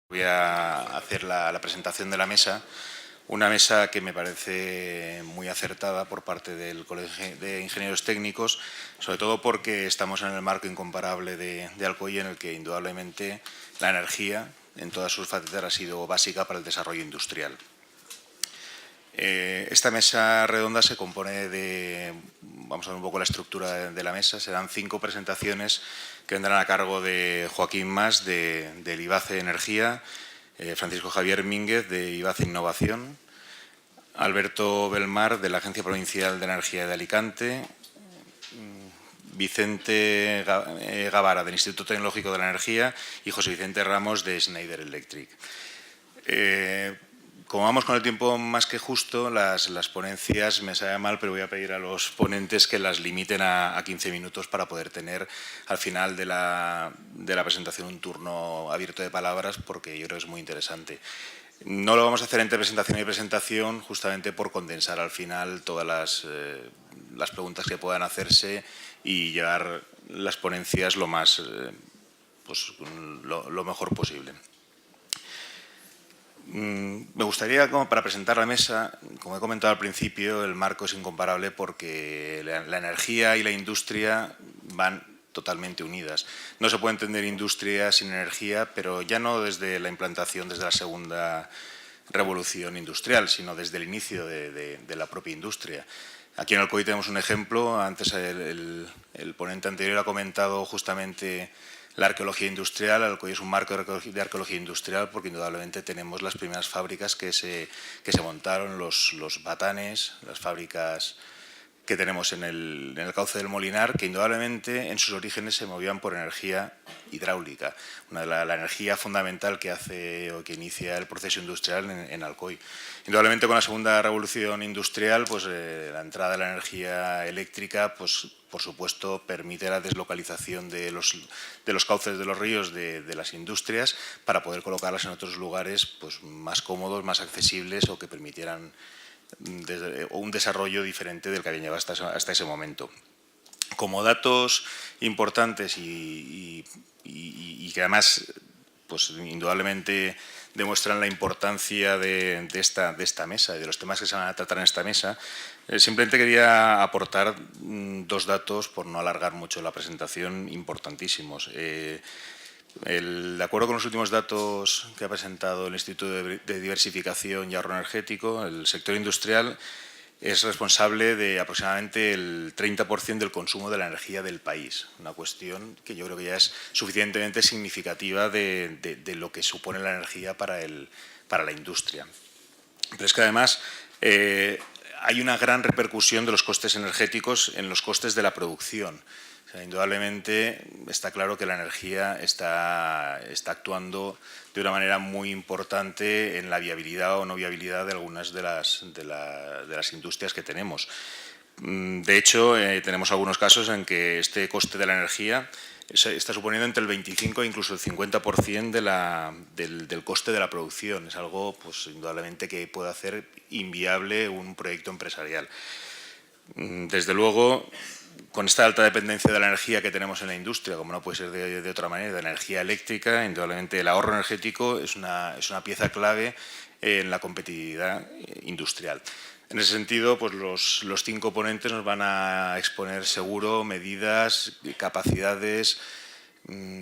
Voy a hacer la presentación de la mesa, una mesa que me parece muy acertada por parte del Colegio de Ingenieros Técnicos, sobre todo porque estamos en el marco incomparable de Alcoy, en el que indudablemente la energía en todas sus facetas ha sido básica para el desarrollo industrial. Esta mesa redonda se compone de, vamos a ver un poco la estructura de la mesa, serán 5 presentaciones que vendrán a cargo de Joaquín Mas, del IBACE Energía, Francisco Javier Mínguez, de IBACE Innovación, Alberto Belmar, de la Agencia Provincial de Energía de Alicante, Vicente Gavara, del Instituto Tecnológico de la Energía, y José Vicente Ramos, de Schneider Electric. Como vamos con el tiempo más que justo, las ponencias me sabe mal, pero voy a pedir a los ponentes que las limiten a 15 minutos para poder tener al final de la presentación un turno abierto de palabras, porque yo creo que es muy interesante. No lo vamos a hacer entre presentación y presentación, justamente por condensar al final todas las preguntas que puedan hacerse y llevar las ponencias lo mejor posible. Me gustaría, como para presentar la mesa, como he comentado al principio, el marco es incomparable porque la energía y la industria van totalmente unidas. No se puede entender industria sin energía, pero ya no desde la implantación, desde la segunda revolución industrial, sino desde el inicio de la propia industria. Aquí en Alcoy tenemos un ejemplo. Antes el ponente anterior ha comentado justamente la arqueología industrial. Alcoy es un marco de arqueología industrial porque indudablemente tenemos las primeras fábricas que se montaron, los batanes, las fábricas que tenemos en el cauce del Molinar, que indudablemente en sus orígenes se movían por energía hidráulica, la energía fundamental que hace o que inicia el proceso industrial en Alcoy. Indudablemente con la segunda revolución industrial, pues la entrada de la energía eléctrica, pues por supuesto permite la deslocalización de los cauces de los ríos de las industrias para poder colocarlas en otros lugares pues más cómodos, más accesibles o que permitieran un desarrollo diferente del que habían llevado hasta ese momento. Como datos importantes y que además pues indudablemente demuestran la importancia de esta mesa y de los temas que se van a tratar en esta mesa, simplemente quería aportar 2 datos, por no alargar mucho la presentación, importantísimos. De acuerdo con los últimos datos que ha presentado el Instituto de Diversificación y Ahorro Energético, el sector industrial es responsable de aproximadamente el 30% del consumo de la energía del país. Una cuestión que yo creo que ya es suficientemente significativa de lo que supone la energía para la industria. Pero es que además hay una gran repercusión de los costes energéticos en los costes de la producción. O sea, indudablemente está claro que la energía está actuando de una manera muy importante en la viabilidad o no viabilidad de algunas de las industrias que tenemos. De hecho, tenemos algunos casos en que este coste de la energía está suponiendo entre el 25 e incluso el 50% del coste de la producción. Es algo, pues, indudablemente que puede hacer inviable un proyecto empresarial. Desde luego, con esta alta dependencia de la energía que tenemos en la industria, como no puede ser de otra manera, de la energía eléctrica, indudablemente el ahorro energético es una pieza clave en la competitividad industrial. En ese sentido, pues los 5 ponentes nos van a exponer seguro medidas, capacidades,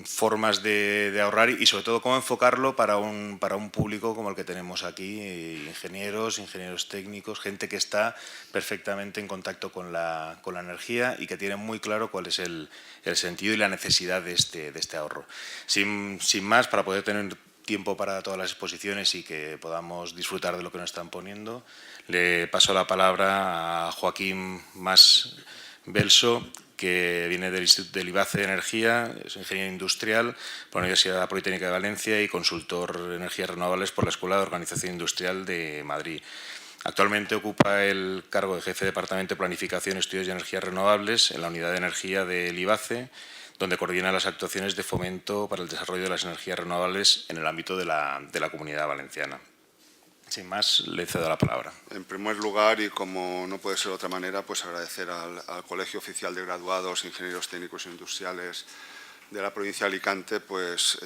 formas de ahorrar y sobre todo cómo enfocarlo para un público como el que tenemos aquí, ingenieros técnicos, gente que está perfectamente en contacto con la energía y que tiene muy claro cuál es el sentido y la necesidad de este ahorro. Sin más, para poder tener tiempo para todas las exposiciones y que podamos disfrutar de lo que nos están poniendo, le paso la palabra a Joaquín Mas Belso, que viene del IBACE de Energía, es ingeniero industrial por la Universidad Politécnica de Valencia y consultor de energías renovables por la Escuela de Organización Industrial de Madrid. Actualmente ocupa el cargo de jefe de Departamento de Planificación, Estudios y Energías Renovables en la Unidad de Energía del IBACE, donde coordina las actuaciones de fomento para el desarrollo de las energías renovables en el ámbito de la Comunidad Valenciana. Sin más, le cedo la palabra. En primer lugar, y como no puede ser de otra manera, pues agradecer al Colegio Oficial de Graduados, Ingenieros Técnicos e Industriales la provincia de Alicante, pues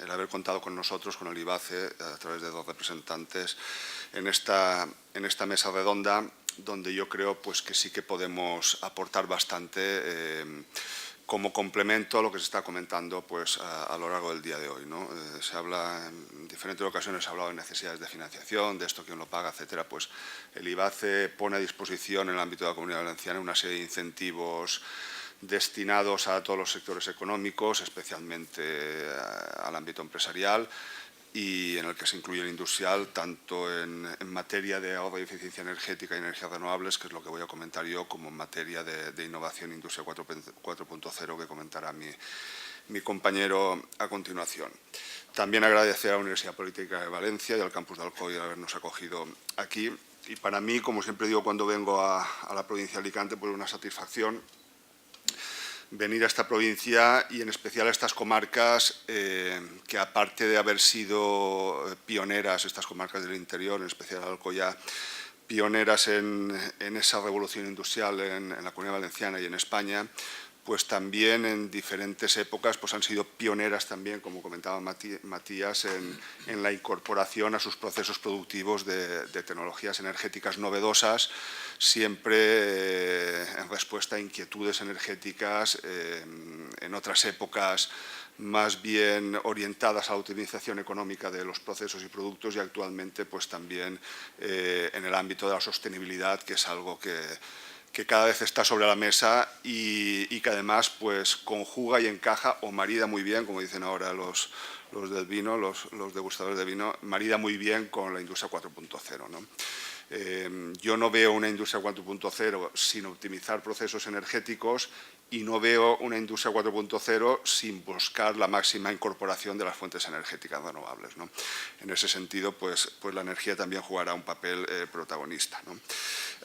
el haber contado con nosotros, con el IBACE, a través de 2 representantes en esta mesa redonda, donde yo creo pues que sí que podemos aportar bastante como complemento a lo que se está comentando pues, a lo largo del día de hoy, ¿no? Se habla, en diferentes ocasiones se ha hablado de necesidades de financiación, de esto quién lo paga, etcétera. Pues el IBACE pone a disposición en el ámbito de la Comunidad Valenciana una serie de incentivos destinados a todos los sectores económicos, especialmente al ámbito empresarial, y en el que se incluye el industrial, tanto en materia de ahorro y eficiencia energética y energías renovables, que es lo que voy a comentar yo, como en materia de innovación e industria 4.0, que comentará mi compañero a continuación. También agradecer a la Universidad Politécnica de Valencia y al campus de Alcoy habernos acogido aquí. Y para mí, como siempre digo cuando vengo a la provincia de Alicante, pues una satisfacción venir a esta provincia y en especial a estas comarcas que, aparte de haber sido pioneras, estas comarcas del interior, en especial Alcoyá, pioneras en esa revolución industrial en la Comunidad Valenciana y en España, pues también en diferentes épocas pues han sido pioneras también, como comentaba Matías, en la incorporación a sus procesos productivos de tecnologías energéticas novedosas, siempre en respuesta a inquietudes energéticas en otras épocas más bien orientadas a la optimización económica de los procesos y productos, y actualmente pues también en el ámbito de la sostenibilidad, que es algo que cada vez está sobre la mesa y que además pues conjuga y encaja o marida muy bien, como dicen ahora los del vino, los degustadores de vino, marida muy bien con la industria 4.0, ¿no? Yo no veo una industria 4.0 sin optimizar procesos energéticos y no veo una industria 4.0 sin buscar la máxima incorporación de las fuentes energéticas renovables, ¿no? En ese sentido, pues la energía también jugará un papel protagonista, ¿no?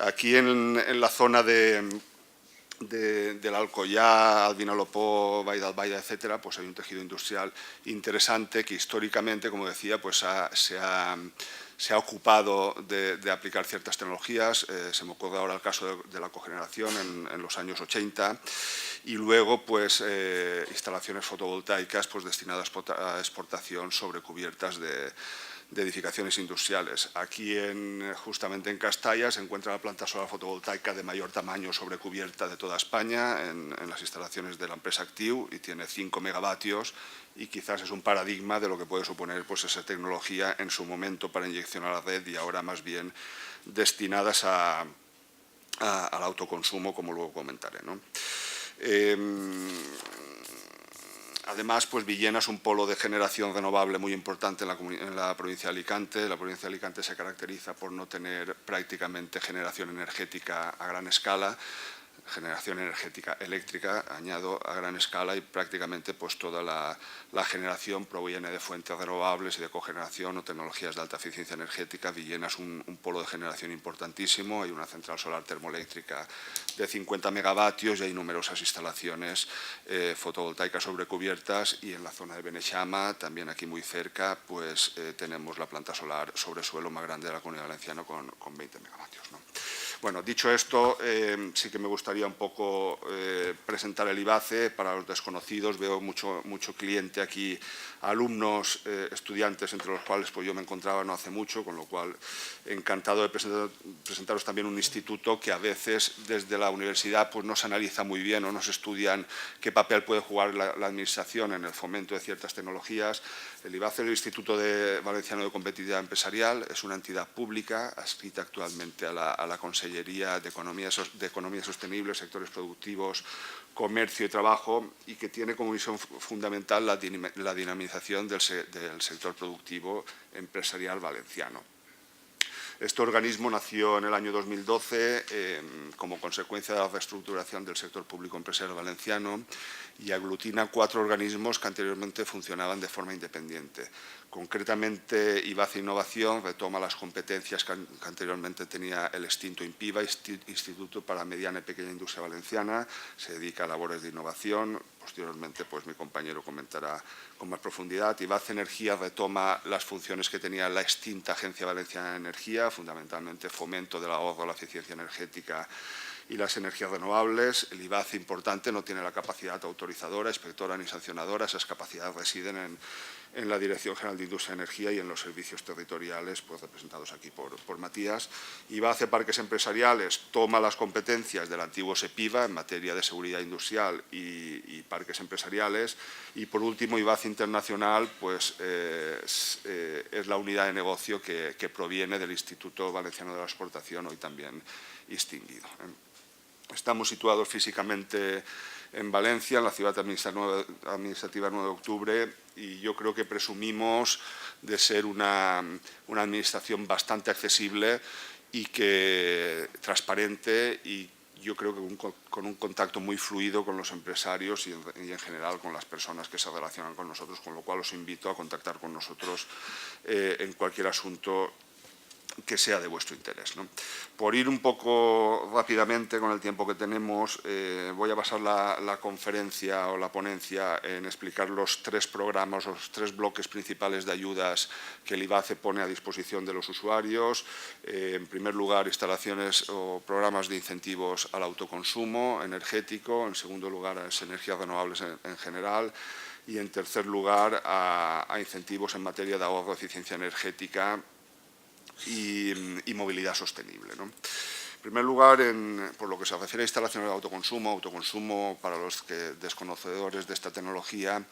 Aquí en la zona del Alcoyá, Albinalopó, Vall d'Albaida, etcétera, pues hay un tejido industrial interesante que históricamente, como decía, pues se ha ocupado de aplicar ciertas tecnologías. Se me ocurre ahora el caso de la cogeneración en los años 80, y luego pues instalaciones fotovoltaicas pues destinadas a exportación sobre cubiertas de edificaciones industriales. Aquí, justamente en Castalla, se encuentra la planta solar fotovoltaica de mayor tamaño sobre cubierta de toda España, en las instalaciones de la empresa Actiu, y tiene 5 megavatios, y quizás es un paradigma de lo que puede suponer pues, esa tecnología en su momento para inyección a la red, y ahora más bien destinadas al autoconsumo, como luego comentaré, ¿no? Además, pues Villena es un polo de generación renovable muy importante en la provincia de Alicante. La provincia de Alicante se caracteriza por no tener prácticamente generación energética a gran escala, generación energética eléctrica, añado, a gran escala, y prácticamente pues toda la generación proviene de fuentes renovables y de cogeneración o tecnologías de alta eficiencia energética. Villena es un polo de generación importantísimo. Hay una central solar termoeléctrica de 50 megavatios y hay numerosas instalaciones fotovoltaicas sobre cubiertas, y en la zona de Beneixama, también aquí muy cerca, pues tenemos la planta solar sobre suelo más grande de la Comunidad Valenciana con 20 megavatios, ¿no? Bueno, dicho esto, sí que me gustaría un poco presentar el IBACE para los desconocidos. Veo mucho cliente aquí, alumnos, estudiantes, entre los cuales pues yo me encontraba no hace mucho, con lo cual encantado de presentaros también un instituto que a veces desde la universidad pues no se analiza muy bien o no se estudian qué papel puede jugar la administración en el fomento de ciertas tecnologías. El IBACE, el Instituto Valenciano de Competitividad Empresarial, es una entidad pública adscrita actualmente a la Consellería de Economía Sostenible, Sectores Productivos, Comercio y Trabajo, y que tiene como misión fundamental la dinamización del sector productivo empresarial valenciano. Este organismo nació en el año 2012 como consecuencia de la reestructuración del sector público empresarial valenciano, y aglutina 4 organismos que anteriormente funcionaban de forma independiente. Concretamente, IBACE Innovación retoma las competencias que anteriormente tenía el extinto INPIVA, Instituto para Mediana y Pequeña Industria Valenciana. Se dedica a labores de innovación. Posteriormente, pues mi compañero comentará con más profundidad. IBACE Energía retoma las funciones que tenía la extinta Agencia Valenciana de Energía, fundamentalmente fomento del ahorro, la eficiencia energética y las energías renovables. El IBACE, importante, no tiene la capacidad autorizadora, inspectora ni sancionadora. Esas capacidades residen en la Dirección General de Industria y Energía y en los servicios territoriales, pues representados aquí por Matías. IBACE Parques Empresariales toma las competencias del antiguo SEPIVA en materia de seguridad industrial y parques empresariales. Y por último, IBACE Internacional, pues es la unidad de negocio que proviene del Instituto Valenciano de la Exportación, hoy también extinguido. Estamos situados físicamente en Valencia, en la ciudad administrativa 9 de octubre, y yo creo que presumimos de ser una administración bastante accesible y transparente, y yo creo que con un contacto muy fluido con los empresarios y en general con las personas que se relacionan con nosotros, con lo cual os invito a contactar con nosotros en cualquier asunto que sea de vuestro interés, ¿no? Por ir un poco rápidamente con el tiempo que tenemos, voy a basar la conferencia o la ponencia en explicar los 3 programas, los 3 bloques principales de ayudas que el IBACE pone a disposición de los usuarios. En primer lugar, instalaciones o programas de incentivos al autoconsumo energético. En segundo lugar, a las energías renovables en general. Y en tercer lugar, a incentivos en materia de ahorro, eficiencia energética y movilidad sostenible, ¿no? En primer lugar, por lo que se refiere a instalaciones de autoconsumo, para los desconocedores de esta tecnología,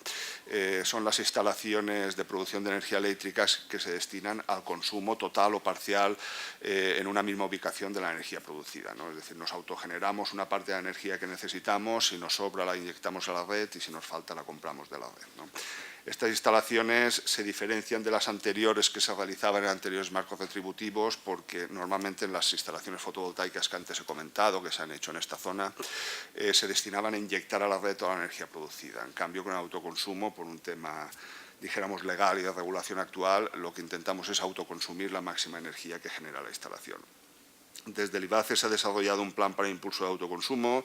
son las instalaciones de producción de energía eléctrica que se destinan al consumo total o parcial en una misma ubicación de la energía producida, ¿no? Es decir, nos autogeneramos una parte de la energía que necesitamos, si nos sobra la inyectamos a la red y si nos falta la compramos de la red, ¿no? Estas instalaciones se diferencian de las anteriores que se realizaban en anteriores marcos retributivos porque normalmente en las instalaciones fotovoltaicas que antes he comentado, que se han hecho en esta zona, se destinaban a inyectar a la red toda la energía producida. En cambio, con el autoconsumo, por un tema, dijéramos, legal y de regulación actual, lo que intentamos es autoconsumir la máxima energía que genera la instalación. Desde el IBACE se ha desarrollado un plan para impulso de autoconsumo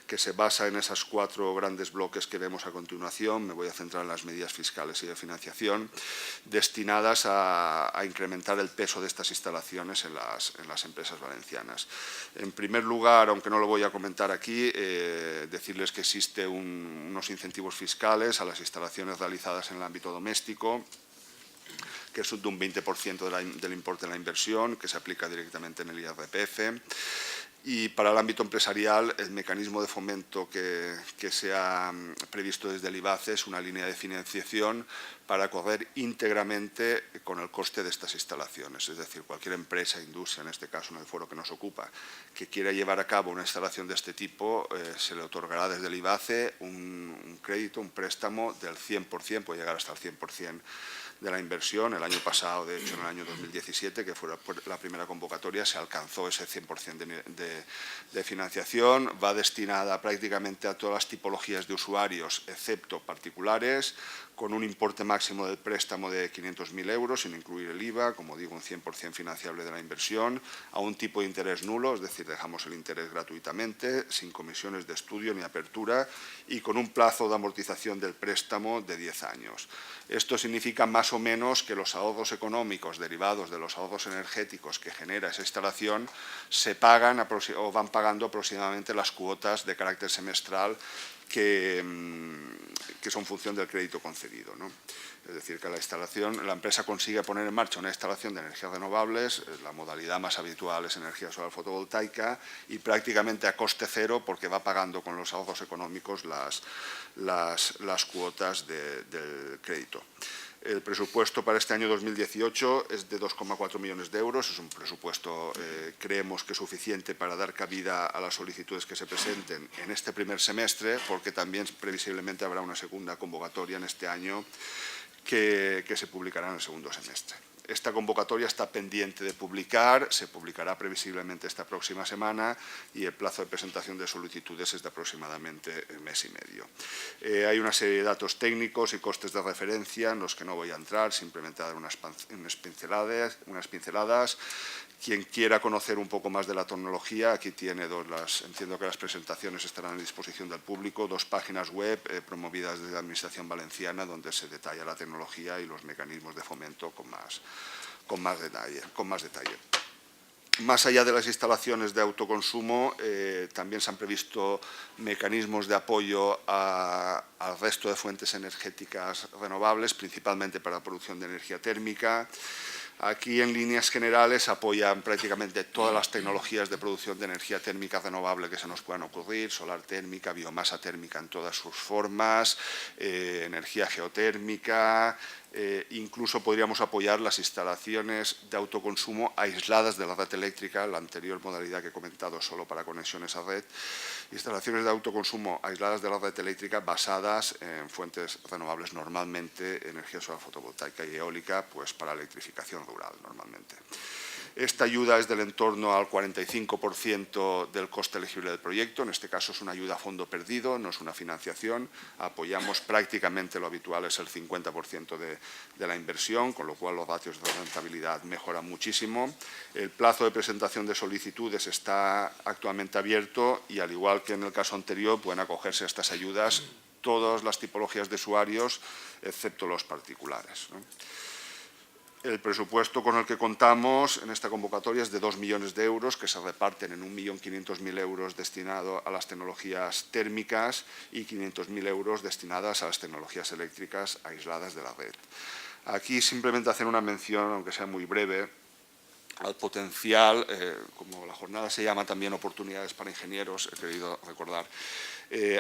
que se basa en esos 4 grandes bloques que vemos a continuación. Me voy a centrar en las medidas fiscales y de financiación destinadas a incrementar el peso de estas instalaciones en las empresas valencianas. En primer lugar, aunque no lo voy a comentar aquí, decirles que existen unos incentivos fiscales a las instalaciones realizadas en el ámbito doméstico, que es de un 20% del importe de la inversión, que se aplica directamente en el IRPF. Y para el ámbito empresarial, el mecanismo de fomento que se ha previsto desde el IBACE es una línea de financiación para correr íntegramente con el coste de estas instalaciones. Es decir, cualquier empresa, industria, en este caso en el foro que nos ocupa, que quiera llevar a cabo una instalación de este tipo, se le otorgará desde el IBACE un crédito, un préstamo del 100%, puede llegar hasta el 100% de la inversión. El año pasado, de hecho en el año 2017, que fue la primera convocatoria, se alcanzó ese 100% de financiación. Va destinada prácticamente a todas las tipologías de usuarios, excepto particulares, con un importe máximo del préstamo de 500.000 euros, sin incluir el IVA, como digo, un 100% financiable de la inversión, a un tipo de interés nulo, es decir, dejamos el interés gratuitamente, sin comisiones de estudio ni apertura, y con un plazo de amortización del préstamo de 10 años. Esto significa más o menos que los ahorros económicos derivados de los ahorros energéticos que genera esa instalación se pagan o van pagando aproximadamente las cuotas de carácter semestral que son función del crédito concedido, ¿no? Es decir, que la empresa consigue poner en marcha una instalación de energías renovables, la modalidad más habitual es energía solar fotovoltaica, y prácticamente a coste cero porque va pagando con los ahorros económicos las cuotas del crédito. El presupuesto para este año 2018 es de 2,4 millones de euros. Es un presupuesto, creemos que suficiente para dar cabida a las solicitudes que se presenten en este primer semestre, porque también previsiblemente habrá una segunda convocatoria en este año que se publicará en el segundo semestre. Esta convocatoria está pendiente de publicar, se publicará previsiblemente esta próxima semana y el plazo de presentación de solicitudes es de aproximadamente mes y medio. Hay una serie de datos técnicos y costes de referencia en los que no voy a entrar, simplemente a dar unas pinceladas. Quien quiera conocer un poco más de la tecnología, aquí tiene entiendo que las presentaciones estarán a disposición del público, 2 páginas web promovidas desde la Administración Valenciana donde se detalla la tecnología y los mecanismos de fomento con más detalle. Más allá de las instalaciones de autoconsumo, también se han previsto mecanismos de apoyo al resto de fuentes energéticas renovables, principalmente para la producción de energía térmica. Aquí, en líneas generales, apoyan prácticamente todas las tecnologías de producción de energía térmica renovable que se nos puedan ocurrir: solar térmica, biomasa térmica en todas sus formas, energía geotérmica. Incluso podríamos apoyar las instalaciones de autoconsumo aisladas de la red eléctrica, la anterior modalidad que he comentado solo para conexiones a red. Instalaciones de autoconsumo aisladas de la red eléctrica basadas en fuentes renovables, normalmente energía solar fotovoltaica y eólica, pues para electrificación rural normalmente. Esta ayuda es del entorno al 45% del coste elegible del proyecto. En este caso es una ayuda a fondo perdido, no es una financiación. Apoyamos prácticamente, lo habitual es el 50% de la inversión, con lo cual los ratios de rentabilidad mejoran muchísimo. El plazo de presentación de solicitudes está actualmente abierto y, al igual que en el caso anterior, pueden acogerse a estas ayudas todas las tipologías de usuarios, excepto los particulares, ¿no? El presupuesto con el que contamos en esta convocatoria es de 2 millones de euros, que se reparten en 1.500.000 euros destinados a las tecnologías térmicas y 500.000 euros destinadas a las tecnologías eléctricas aisladas de la red. Aquí simplemente hacer una mención, aunque sea muy breve, al potencial, como la jornada se llama también oportunidades para ingenieros, he querido recordar.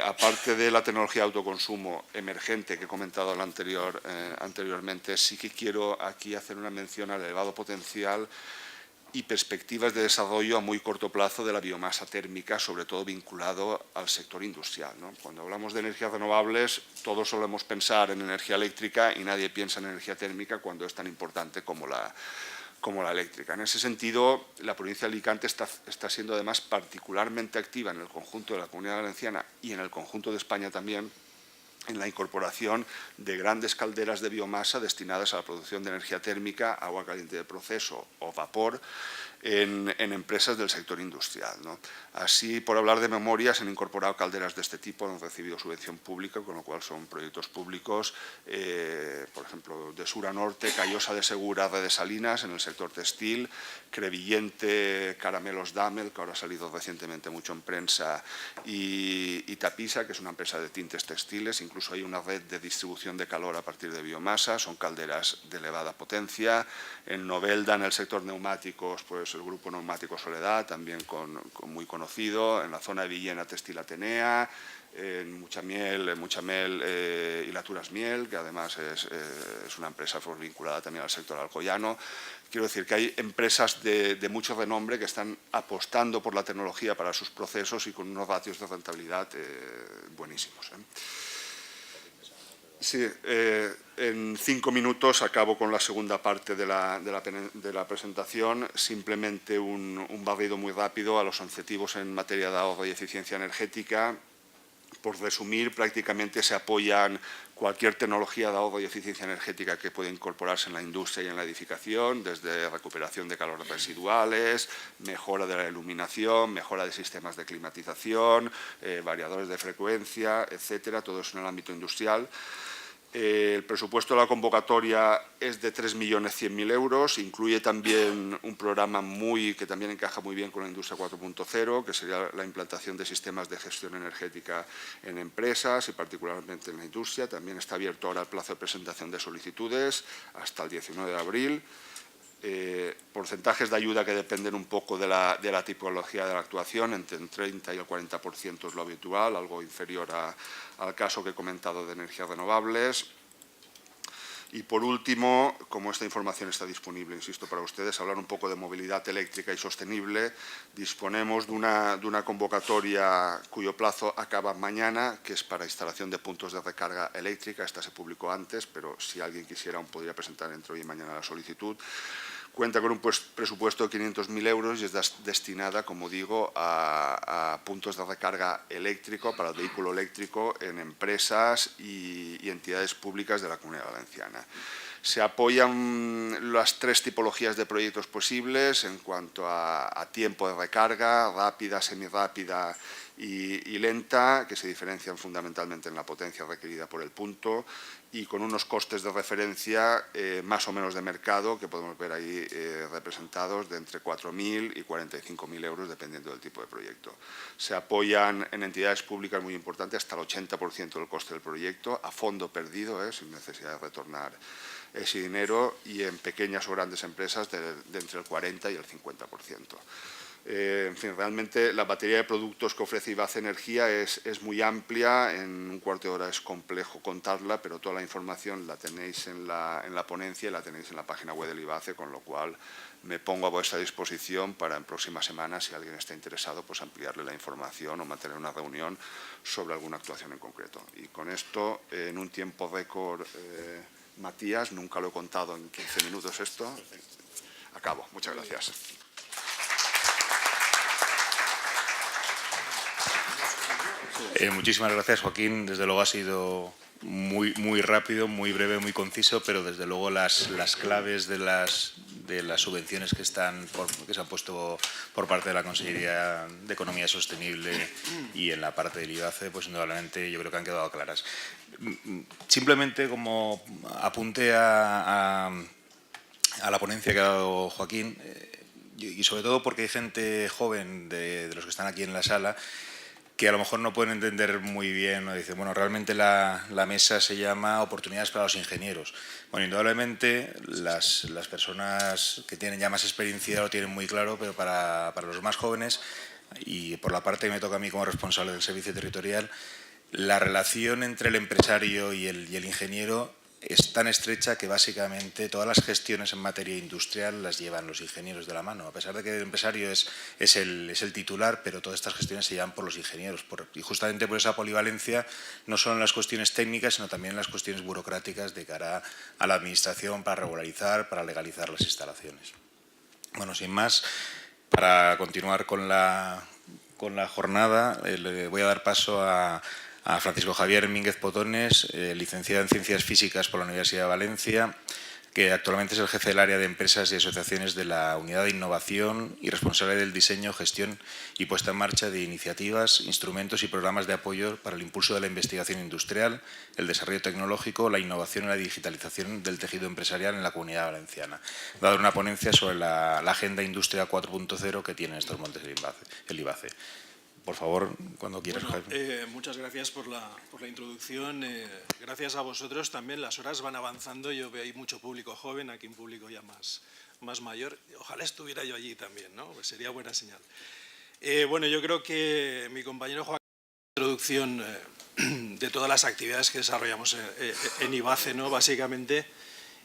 Aparte de la tecnología de autoconsumo emergente que he comentado anteriormente, sí que quiero aquí hacer una mención al elevado potencial y perspectivas de desarrollo a muy corto plazo de la biomasa térmica, sobre todo vinculado al sector industrial, ¿no? Cuando hablamos de energías renovables, todos solemos pensar en energía eléctrica y nadie piensa en energía térmica cuando es tan importante como la eléctrica. En ese sentido, la provincia de Alicante está siendo además particularmente activa en el conjunto de la Comunidad Valenciana y en el conjunto de España también en la incorporación de grandes calderas de biomasa destinadas a la producción de energía térmica, agua caliente de proceso o vapor en empresas del sector industrial, ¿no? Así, por hablar de memoria, se han incorporado calderas de este tipo, han recibido subvención pública, con lo cual son proyectos públicos, por ejemplo, de sur a norte, Callosa de Segura, Red de Salinas, en el sector textil, Crevillente, Caramelos Damel, que ahora ha salido recientemente mucho en prensa, y Tapisa, que es una empresa de tintes textiles. Incluso hay una red de distribución de calor a partir de biomasa, son calderas de elevada potencia. En Novelda, en el sector neumáticos, pues el grupo Neumático Soledad, también muy conocido. En la zona de Villena, Textil Atenea. En Muchamel y Laturas Miel, que además es una empresa vinculada también al sector alcoyano. Quiero decir que hay empresas de mucho renombre que están apostando por la tecnología para sus procesos y con unos ratios de rentabilidad buenísimos. Sí, en 5 minutos acabo con la segunda parte de la presentación. Simplemente un barrido muy rápido a los objetivos en materia de ahorro y eficiencia energética. Por resumir, prácticamente se apoyan cualquier tecnología de ahorro y eficiencia energética que pueda incorporarse en la industria y en la edificación, desde recuperación de calores residuales, mejora de la iluminación, mejora de sistemas de climatización, variadores de frecuencia, etcétera, todo eso en el ámbito industrial. El presupuesto de la convocatoria es de 3.100.000 euros, incluye también un programa que también encaja muy bien con la industria 4.0, que sería la implantación de sistemas de gestión energética en empresas y particularmente en la industria. También está abierto ahora el plazo de presentación de solicitudes hasta el 19 de abril. Porcentajes de ayuda que dependen un poco de la tipología de la actuación, entre el 30 y el 40% es lo habitual, algo inferior al caso que he comentado de energías renovables. Y por último, como esta información está disponible, insisto, para ustedes, hablar un poco de movilidad eléctrica y sostenible. Disponemos de una convocatoria cuyo plazo acaba mañana, que es para instalación de puntos de recarga eléctrica. Esta se publicó antes, pero si alguien quisiera aún podría presentar entre hoy y mañana la solicitud. Cuenta con un presupuesto de 500.000 euros y es destinada, como digo, a puntos de recarga eléctrico para el vehículo eléctrico en empresas y entidades públicas de la Comunidad Valenciana. Se apoyan las 3 tipologías de proyectos posibles en cuanto a tiempo de recarga: rápida, semirrápida y lenta, que se diferencian fundamentalmente en la potencia requerida por el punto y con unos costes de referencia más o menos de mercado, que podemos ver ahí representados de entre 4.000 y 45.000 euros, dependiendo del tipo de proyecto. Se apoyan en entidades públicas muy importantes hasta el 80% del coste del proyecto, a fondo perdido, sin necesidad de retornar ese dinero, y en pequeñas o grandes empresas de entre el 40 y el 50%. En fin, realmente la batería de productos que ofrece IBACE Energía es muy amplia. En un cuarto de hora es complejo contarla, pero toda la información la tenéis en la ponencia y la tenéis en la página web del IBACE, con lo cual me pongo a vuestra disposición para en próximas semanas, si alguien está interesado, pues ampliarle la información o mantener una reunión sobre alguna actuación en concreto. Y con esto, en un tiempo récord, Matías, nunca lo he contado en 15 minutos esto, acabo. Muchas gracias. Muchísimas gracias, Joaquín. Desde luego ha sido muy rápido, muy breve, muy conciso, pero desde luego las claves de las subvenciones que se han puesto por parte de la Consejería de Economía Sostenible y en la parte del IBACE, pues indudablemente yo creo que han quedado claras. Simplemente como apunte a la ponencia que ha dado Joaquín, y sobre todo porque hay gente joven de los que están aquí en la sala que a lo mejor no pueden entender muy bien, o dicen, bueno, realmente la mesa se llama Oportunidades para los Ingenieros. Bueno, indudablemente las personas que tienen ya más experiencia lo tienen muy claro, pero para los más jóvenes, y por la parte que me toca a mí como responsable del servicio territorial, la relación entre el empresario y el ingeniero es tan estrecha que básicamente todas las gestiones en materia industrial las llevan los ingenieros de la mano, a pesar de que el empresario es el titular, pero todas estas gestiones se llevan por los ingenieros. Y justamente por esa polivalencia, no solo en las cuestiones técnicas, sino también en las cuestiones burocráticas de cara a la administración para regularizar, para legalizar las instalaciones. Bueno, sin más, para continuar con la jornada, le voy a dar paso a Francisco Javier Mínguez Potones, licenciado en Ciencias Físicas por la Universidad de Valencia, que actualmente es el jefe del área de empresas y asociaciones de la Unidad de Innovación y responsable del diseño, gestión y puesta en marcha de iniciativas, instrumentos y programas de apoyo para el impulso de la investigación industrial, el desarrollo tecnológico, la innovación y la digitalización del tejido empresarial en la Comunidad Valenciana. Va a dar una ponencia sobre la Agenda Industria 4.0 que tiene en estos momentos el IBACE. Por favor, cuando quieras. Bueno, muchas gracias por la introducción. Gracias a vosotros también. Las horas van avanzando. Yo veo ahí mucho público joven, aquí un público ya más mayor. Ojalá estuviera yo allí también, ¿no? Pues sería buena señal. Bueno, yo creo que mi compañero Joaquín ha hecho una introducción de todas las actividades que desarrollamos en IBACE, ¿no? Básicamente.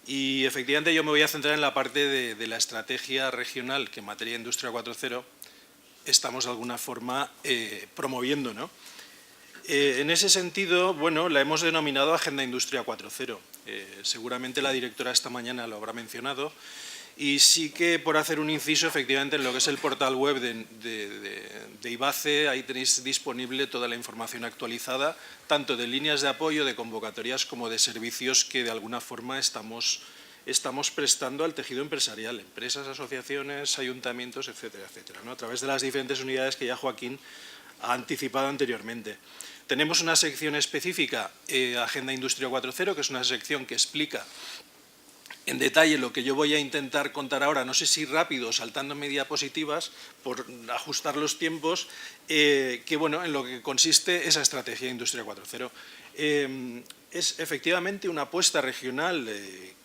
Y efectivamente yo me voy a centrar en la parte de la estrategia regional que en materia de Industria 4.0 estamos de alguna forma promoviendo, ¿no? En ese sentido, bueno, la hemos denominado Agenda Industria 4.0. Seguramente la directora esta mañana lo habrá mencionado. Y sí que, por hacer un inciso, efectivamente, en lo que es el portal web de IBACE, ahí tenéis disponible toda la información actualizada, tanto de líneas de apoyo, de convocatorias, como de servicios que de alguna forma estamos prestando al tejido empresarial, empresas, asociaciones, ayuntamientos, etcétera, etcétera, ¿no? A través de las diferentes unidades que ya Joaquín ha anticipado anteriormente. Tenemos una sección específica, Agenda Industria 4.0, que es una sección que explica en detalle lo que yo voy a intentar contar ahora, no sé si rápido, saltándome diapositivas, por ajustar los tiempos, que bueno, en lo que consiste esa estrategia Industria 4.0. Es efectivamente una apuesta regional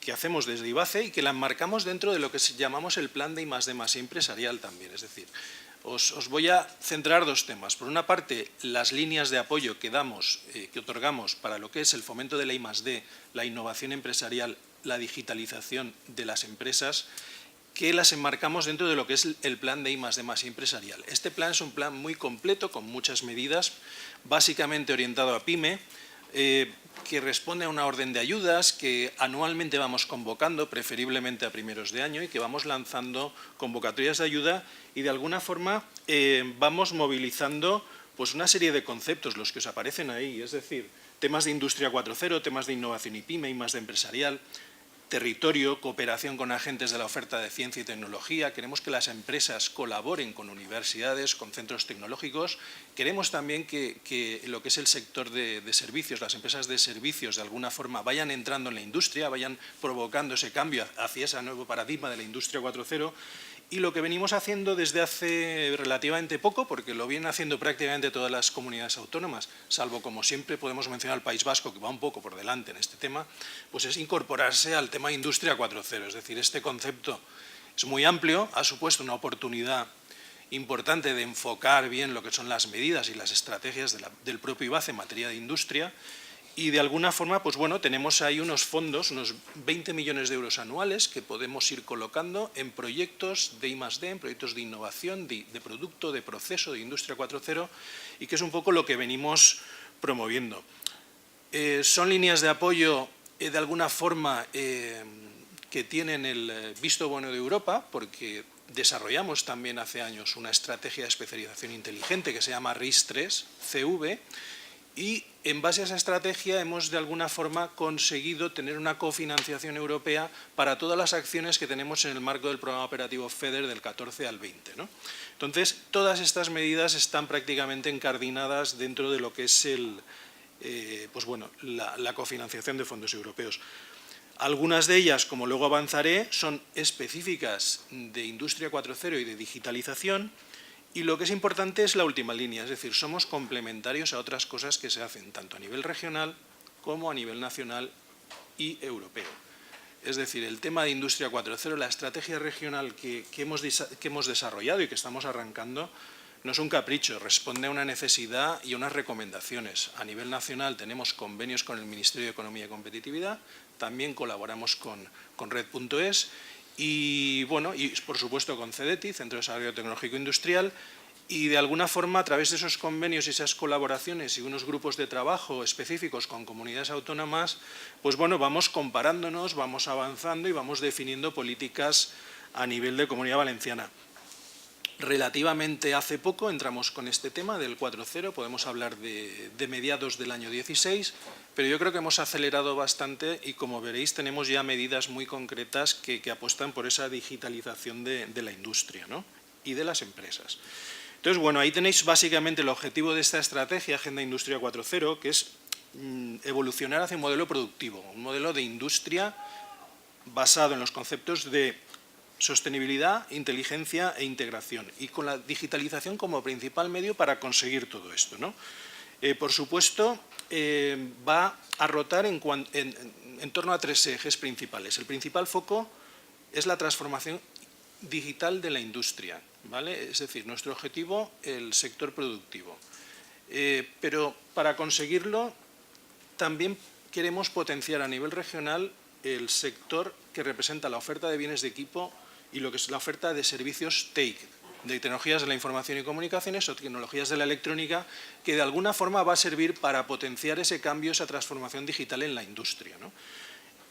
que hacemos desde IBACE y que la enmarcamos dentro de lo que llamamos el plan de I+D+I empresarial también. Es decir, os voy a centrar dos temas. Por una parte, las líneas de apoyo que damos, que otorgamos para lo que es el fomento de la I+D, la innovación empresarial, la digitalización de las empresas, que las enmarcamos dentro de lo que es el plan de I+D+I empresarial. Este plan es un plan muy completo, con muchas medidas, básicamente orientado a PYME, que responde a una orden de ayudas que anualmente vamos convocando, preferiblemente a primeros de año, y que vamos lanzando convocatorias de ayuda y de alguna forma vamos movilizando pues una serie de conceptos, los que os aparecen ahí, es decir, temas de Industria 4.0, temas de innovación y PYME, I+D empresarial, territorio, cooperación con agentes de la oferta de ciencia y tecnología, queremos que las empresas colaboren con universidades, con centros tecnológicos, queremos también que lo que es el sector de servicios, las empresas de servicios de alguna forma vayan entrando en la industria, vayan provocando ese cambio hacia ese nuevo paradigma de la industria 4.0. Y lo que venimos haciendo desde hace relativamente poco, porque lo vienen haciendo prácticamente todas las comunidades autónomas, salvo, como siempre, podemos mencionar al País Vasco, que va un poco por delante en este tema, pues es incorporarse al tema Industria 4.0. Es decir, este concepto es muy amplio, ha supuesto una oportunidad importante de enfocar bien lo que son las medidas y las estrategias del propio IBACE en materia de industria. Y de alguna forma, pues bueno, tenemos ahí unos fondos, unos 20 millones de euros anuales que podemos ir colocando en proyectos de I+D, en proyectos de innovación, de producto, de proceso, de Industria 4.0, y que es un poco lo que venimos promoviendo. Son líneas de apoyo de alguna forma que tienen el visto bueno de Europa, porque desarrollamos también hace años una estrategia de especialización inteligente que se llama RIS3-CV, y en base a esa estrategia hemos de alguna forma conseguido tener una cofinanciación europea para todas las acciones que tenemos en el marco del programa operativo FEDER del 14 al 20, ¿no? Entonces, todas estas medidas están prácticamente encardinadas dentro de lo que es pues bueno, la cofinanciación de fondos europeos. Algunas de ellas, como luego avanzaré, son específicas de Industria 4.0 y de digitalización. Y lo que es importante es la última línea, es decir, somos complementarios a otras cosas que se hacen tanto a nivel regional como a nivel nacional y europeo. Es decir, el tema de Industria 4.0, la estrategia regional que hemos desarrollado y que estamos arrancando, no es un capricho, responde a una necesidad y a unas recomendaciones. A nivel nacional tenemos convenios con el Ministerio de Economía y Competitividad, también colaboramos con Red.es, y bueno, y por supuesto con CEDETI, Centro de Desarrollo Tecnológico Industrial, y de alguna forma a través de esos convenios y esas colaboraciones y unos grupos de trabajo específicos con comunidades autónomas, pues bueno, vamos comparándonos, vamos avanzando y vamos definiendo políticas a nivel de Comunidad Valenciana. Relativamente hace poco entramos con este tema del 4.0, podemos hablar de mediados del año 16, pero yo creo que hemos acelerado bastante y, como veréis, tenemos ya medidas muy concretas que apuestan por esa digitalización de la industria, ¿no? Y de las empresas. Entonces, bueno, ahí tenéis básicamente el objetivo de esta estrategia, Agenda Industria 4.0, que es evolucionar hacia un modelo productivo, un modelo de industria basado en los conceptos de sostenibilidad, inteligencia e integración, y con la digitalización como principal medio para conseguir todo esto, ¿no? Por supuesto, va a rotar en torno a tres ejes principales. El principal foco es la transformación digital de la industria, ¿vale? Es decir, nuestro objetivo, el sector productivo. Pero para conseguirlo también queremos potenciar a nivel regional el sector que representa la oferta de bienes de equipo y lo que es la oferta de servicios TIC, de tecnologías de la información y comunicaciones o tecnologías de la electrónica, que de alguna forma va a servir para potenciar ese cambio, esa transformación digital en la industria, ¿no?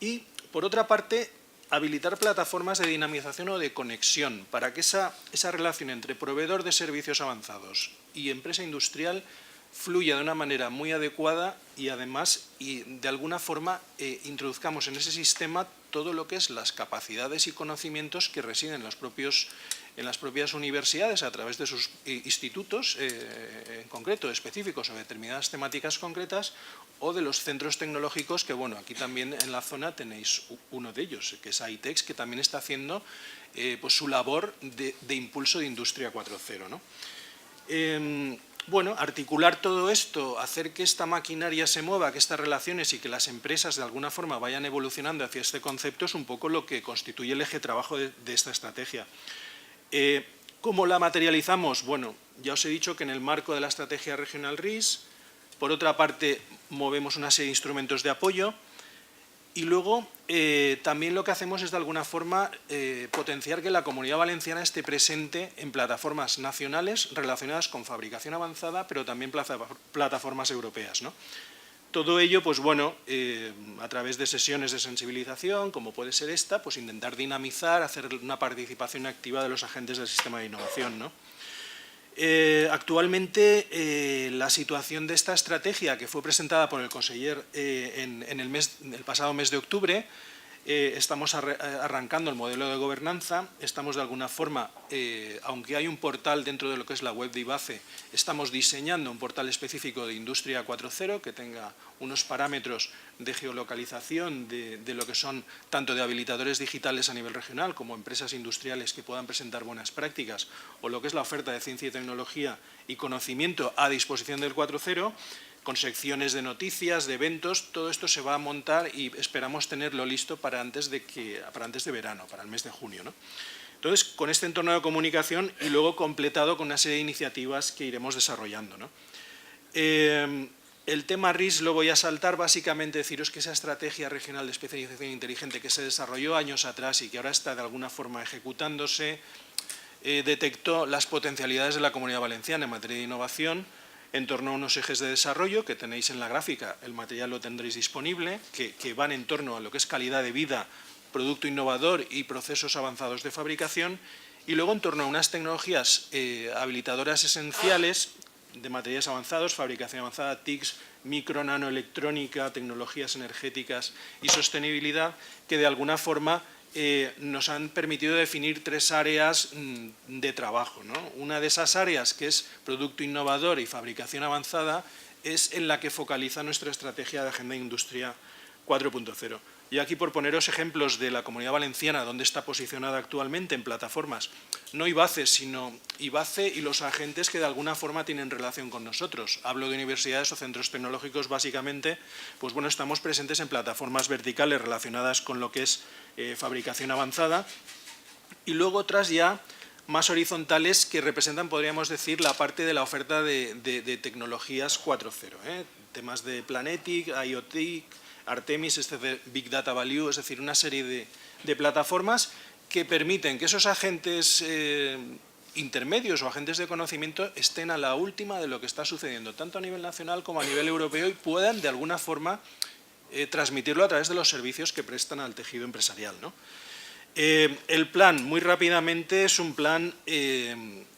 Y, por otra parte, habilitar plataformas de dinamización o de conexión para que esa relación entre proveedor de servicios avanzados y empresa industrial fluya de una manera muy adecuada y además de alguna forma introduzcamos en ese sistema todo lo que es las capacidades y conocimientos que residen en las propias universidades a través de sus institutos en concreto, específicos o determinadas temáticas concretas, o de los centros tecnológicos que, bueno, aquí también en la zona tenéis uno de ellos, que es AITEX, que también está haciendo pues su labor de impulso de Industria 4.0, ¿no? Bueno, articular todo esto, hacer que esta maquinaria se mueva, que estas relaciones y que las empresas de alguna forma vayan evolucionando hacia este concepto es un poco lo que constituye el eje de trabajo de esta estrategia. ¿Cómo la materializamos? Bueno, ya os he dicho que en el marco de la estrategia regional RIS, por otra parte movemos una serie de instrumentos de apoyo y luego también lo que hacemos es de alguna forma potenciar que la Comunidad Valenciana esté presente en plataformas nacionales relacionadas con fabricación avanzada, pero también plataformas europeas, ¿no? Todo ello, pues bueno, a través de sesiones de sensibilización, como puede ser esta, pues intentar dinamizar, hacer una participación activa de los agentes del sistema de innovación, ¿no? Actualmente la situación de esta estrategia, que fue presentada por el conseller en el pasado mes de octubre, estamos arrancando el modelo de gobernanza, estamos de alguna forma, aunque hay un portal dentro de lo que es la web de IBACE, estamos diseñando un portal específico de Industria 4.0 que tenga unos parámetros de geolocalización de lo que son tanto de habilitadores digitales a nivel regional como empresas industriales que puedan presentar buenas prácticas o lo que es la oferta de ciencia y tecnología y conocimiento a disposición del 4.0, con secciones de noticias, de eventos. Todo esto se va a montar y esperamos tenerlo listo para antes de verano, para el mes de junio, ¿no? Entonces, con este entorno de comunicación y luego completado con una serie de iniciativas que iremos desarrollando, ¿no? El tema RIS lo voy a saltar, básicamente deciros que esa estrategia regional de especialización inteligente que se desarrolló años atrás y que ahora está de alguna forma ejecutándose, detectó las potencialidades de la Comunidad Valenciana en materia de innovación en torno a unos ejes de desarrollo que tenéis en la gráfica, el material lo tendréis disponible, que van en torno a lo que es calidad de vida, producto innovador y procesos avanzados de fabricación, y luego en torno a unas tecnologías habilitadoras esenciales de materiales avanzados, fabricación avanzada, TICs, micro, nanoelectrónica, tecnologías energéticas y sostenibilidad, que de alguna forma nos han permitido definir 3 áreas de trabajo, ¿no? Una de esas áreas, que es producto innovador y fabricación avanzada, es en la que focaliza nuestra estrategia de Agenda Industria 4.0. Y aquí, por poneros ejemplos de la Comunidad Valenciana, donde está posicionada actualmente en plataformas, no IBACE, sino IBACE y los agentes que de alguna forma tienen relación con nosotros. Hablo de universidades o centros tecnológicos, básicamente, pues bueno, estamos presentes en plataformas verticales relacionadas con lo que es fabricación avanzada, y luego otras ya más horizontales que representan, podríamos decir, la parte de la oferta de tecnologías 4.0, temas de Planetic, IoT, Artemis, Big Data Value, es decir, una serie de plataformas que permiten que esos agentes intermedios o agentes de conocimiento estén a la última de lo que está sucediendo, tanto a nivel nacional como a nivel europeo, y puedan de alguna forma transmitirlo a través de los servicios que prestan al tejido empresarial, ¿no? El plan, muy rápidamente, es un plan,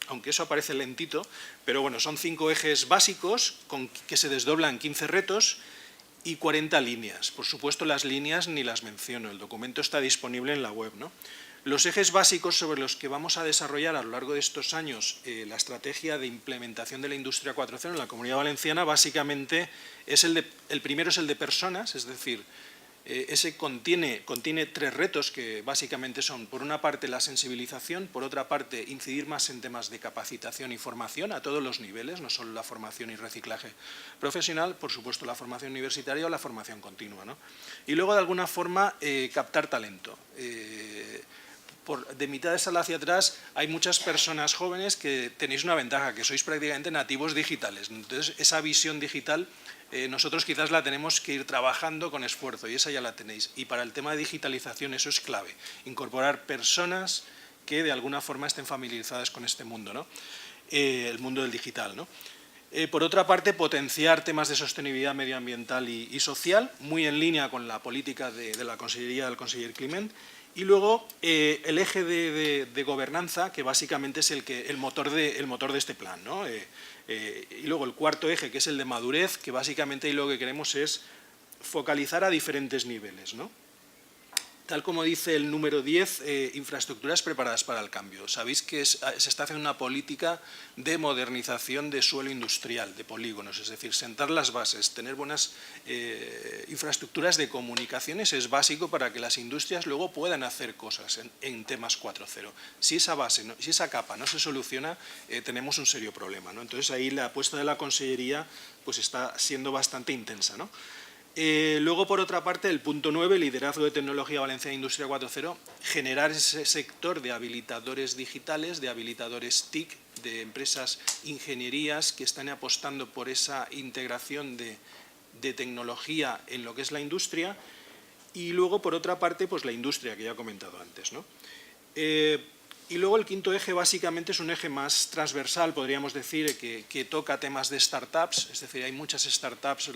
aunque eso aparece lentito, pero bueno, son 5 ejes básicos que se desdoblan 15 retos y 40 líneas. Por supuesto, las líneas ni las menciono, el documento está disponible en la web, ¿no? Los ejes básicos sobre los que vamos a desarrollar a lo largo de estos años la estrategia de implementación de la Industria 4.0 en la Comunidad Valenciana, básicamente, el primero es el de personas, es decir, ese contiene 3 retos que básicamente son, por una parte, la sensibilización, por otra parte, incidir más en temas de capacitación y formación a todos los niveles, no solo la formación y reciclaje profesional, por supuesto la formación universitaria o la formación continua, ¿no? Y luego, de alguna forma, captar talento. De mitad de sala hacia atrás hay muchas personas jóvenes que tenéis una ventaja, que sois prácticamente nativos digitales. Entonces, esa visión digital nosotros quizás la tenemos que ir trabajando con esfuerzo, y esa ya la tenéis. Y para el tema de digitalización eso es clave, incorporar personas que de alguna forma estén familiarizadas con este mundo, ¿no? El mundo del digital, ¿no? Por otra parte, potenciar temas de sostenibilidad medioambiental y social, muy en línea con la política de la Consellería del conseller Climent. Y luego el eje de gobernanza, que básicamente es el motor de este plan, ¿no? Y luego el cuarto eje, que es el de madurez, que básicamente ahí lo que queremos es focalizar a diferentes niveles, ¿no? Tal como dice el número 10, infraestructuras preparadas para el cambio. Sabéis que se está haciendo una política de modernización de suelo industrial, de polígonos, es decir, sentar las bases, tener buenas infraestructuras de comunicaciones es básico para que las industrias luego puedan hacer cosas en temas 4.0. Si esa base, si esa capa no se soluciona, tenemos un serio problema, ¿no? Entonces ahí la apuesta de la Consellería pues está siendo bastante intensa, ¿no? Luego, por otra parte, el punto 9, liderazgo de tecnología Valenciana Industria 4.0, generar ese sector de habilitadores digitales, de habilitadores TIC, de empresas ingenierías que están apostando por esa integración de tecnología en lo que es la industria. Y luego, por otra parte, pues la industria, que ya he comentado antes, ¿no? Y luego el quinto eje básicamente es un eje más transversal, podríamos decir, que toca temas de startups, es decir, hay muchas startups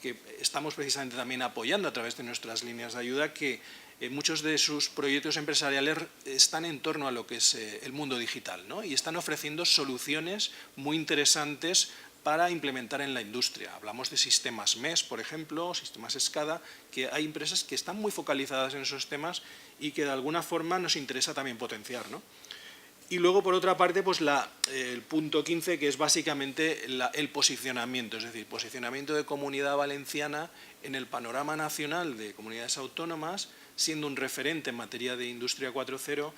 que estamos precisamente también apoyando a través de nuestras líneas de ayuda, que muchos de sus proyectos empresariales están en torno a lo que es el mundo digital, ¿no? Y están ofreciendo soluciones muy interesantes para implementar en la industria. Hablamos de sistemas MES, por ejemplo, sistemas SCADA, que hay empresas que están muy focalizadas en esos temas y que de alguna forma nos interesa también potenciar, ¿no? Y luego, por otra parte, pues el punto 15, que es básicamente el posicionamiento, es decir, posicionamiento de Comunidad Valenciana en el panorama nacional de comunidades autónomas, siendo un referente en materia de Industria 4.0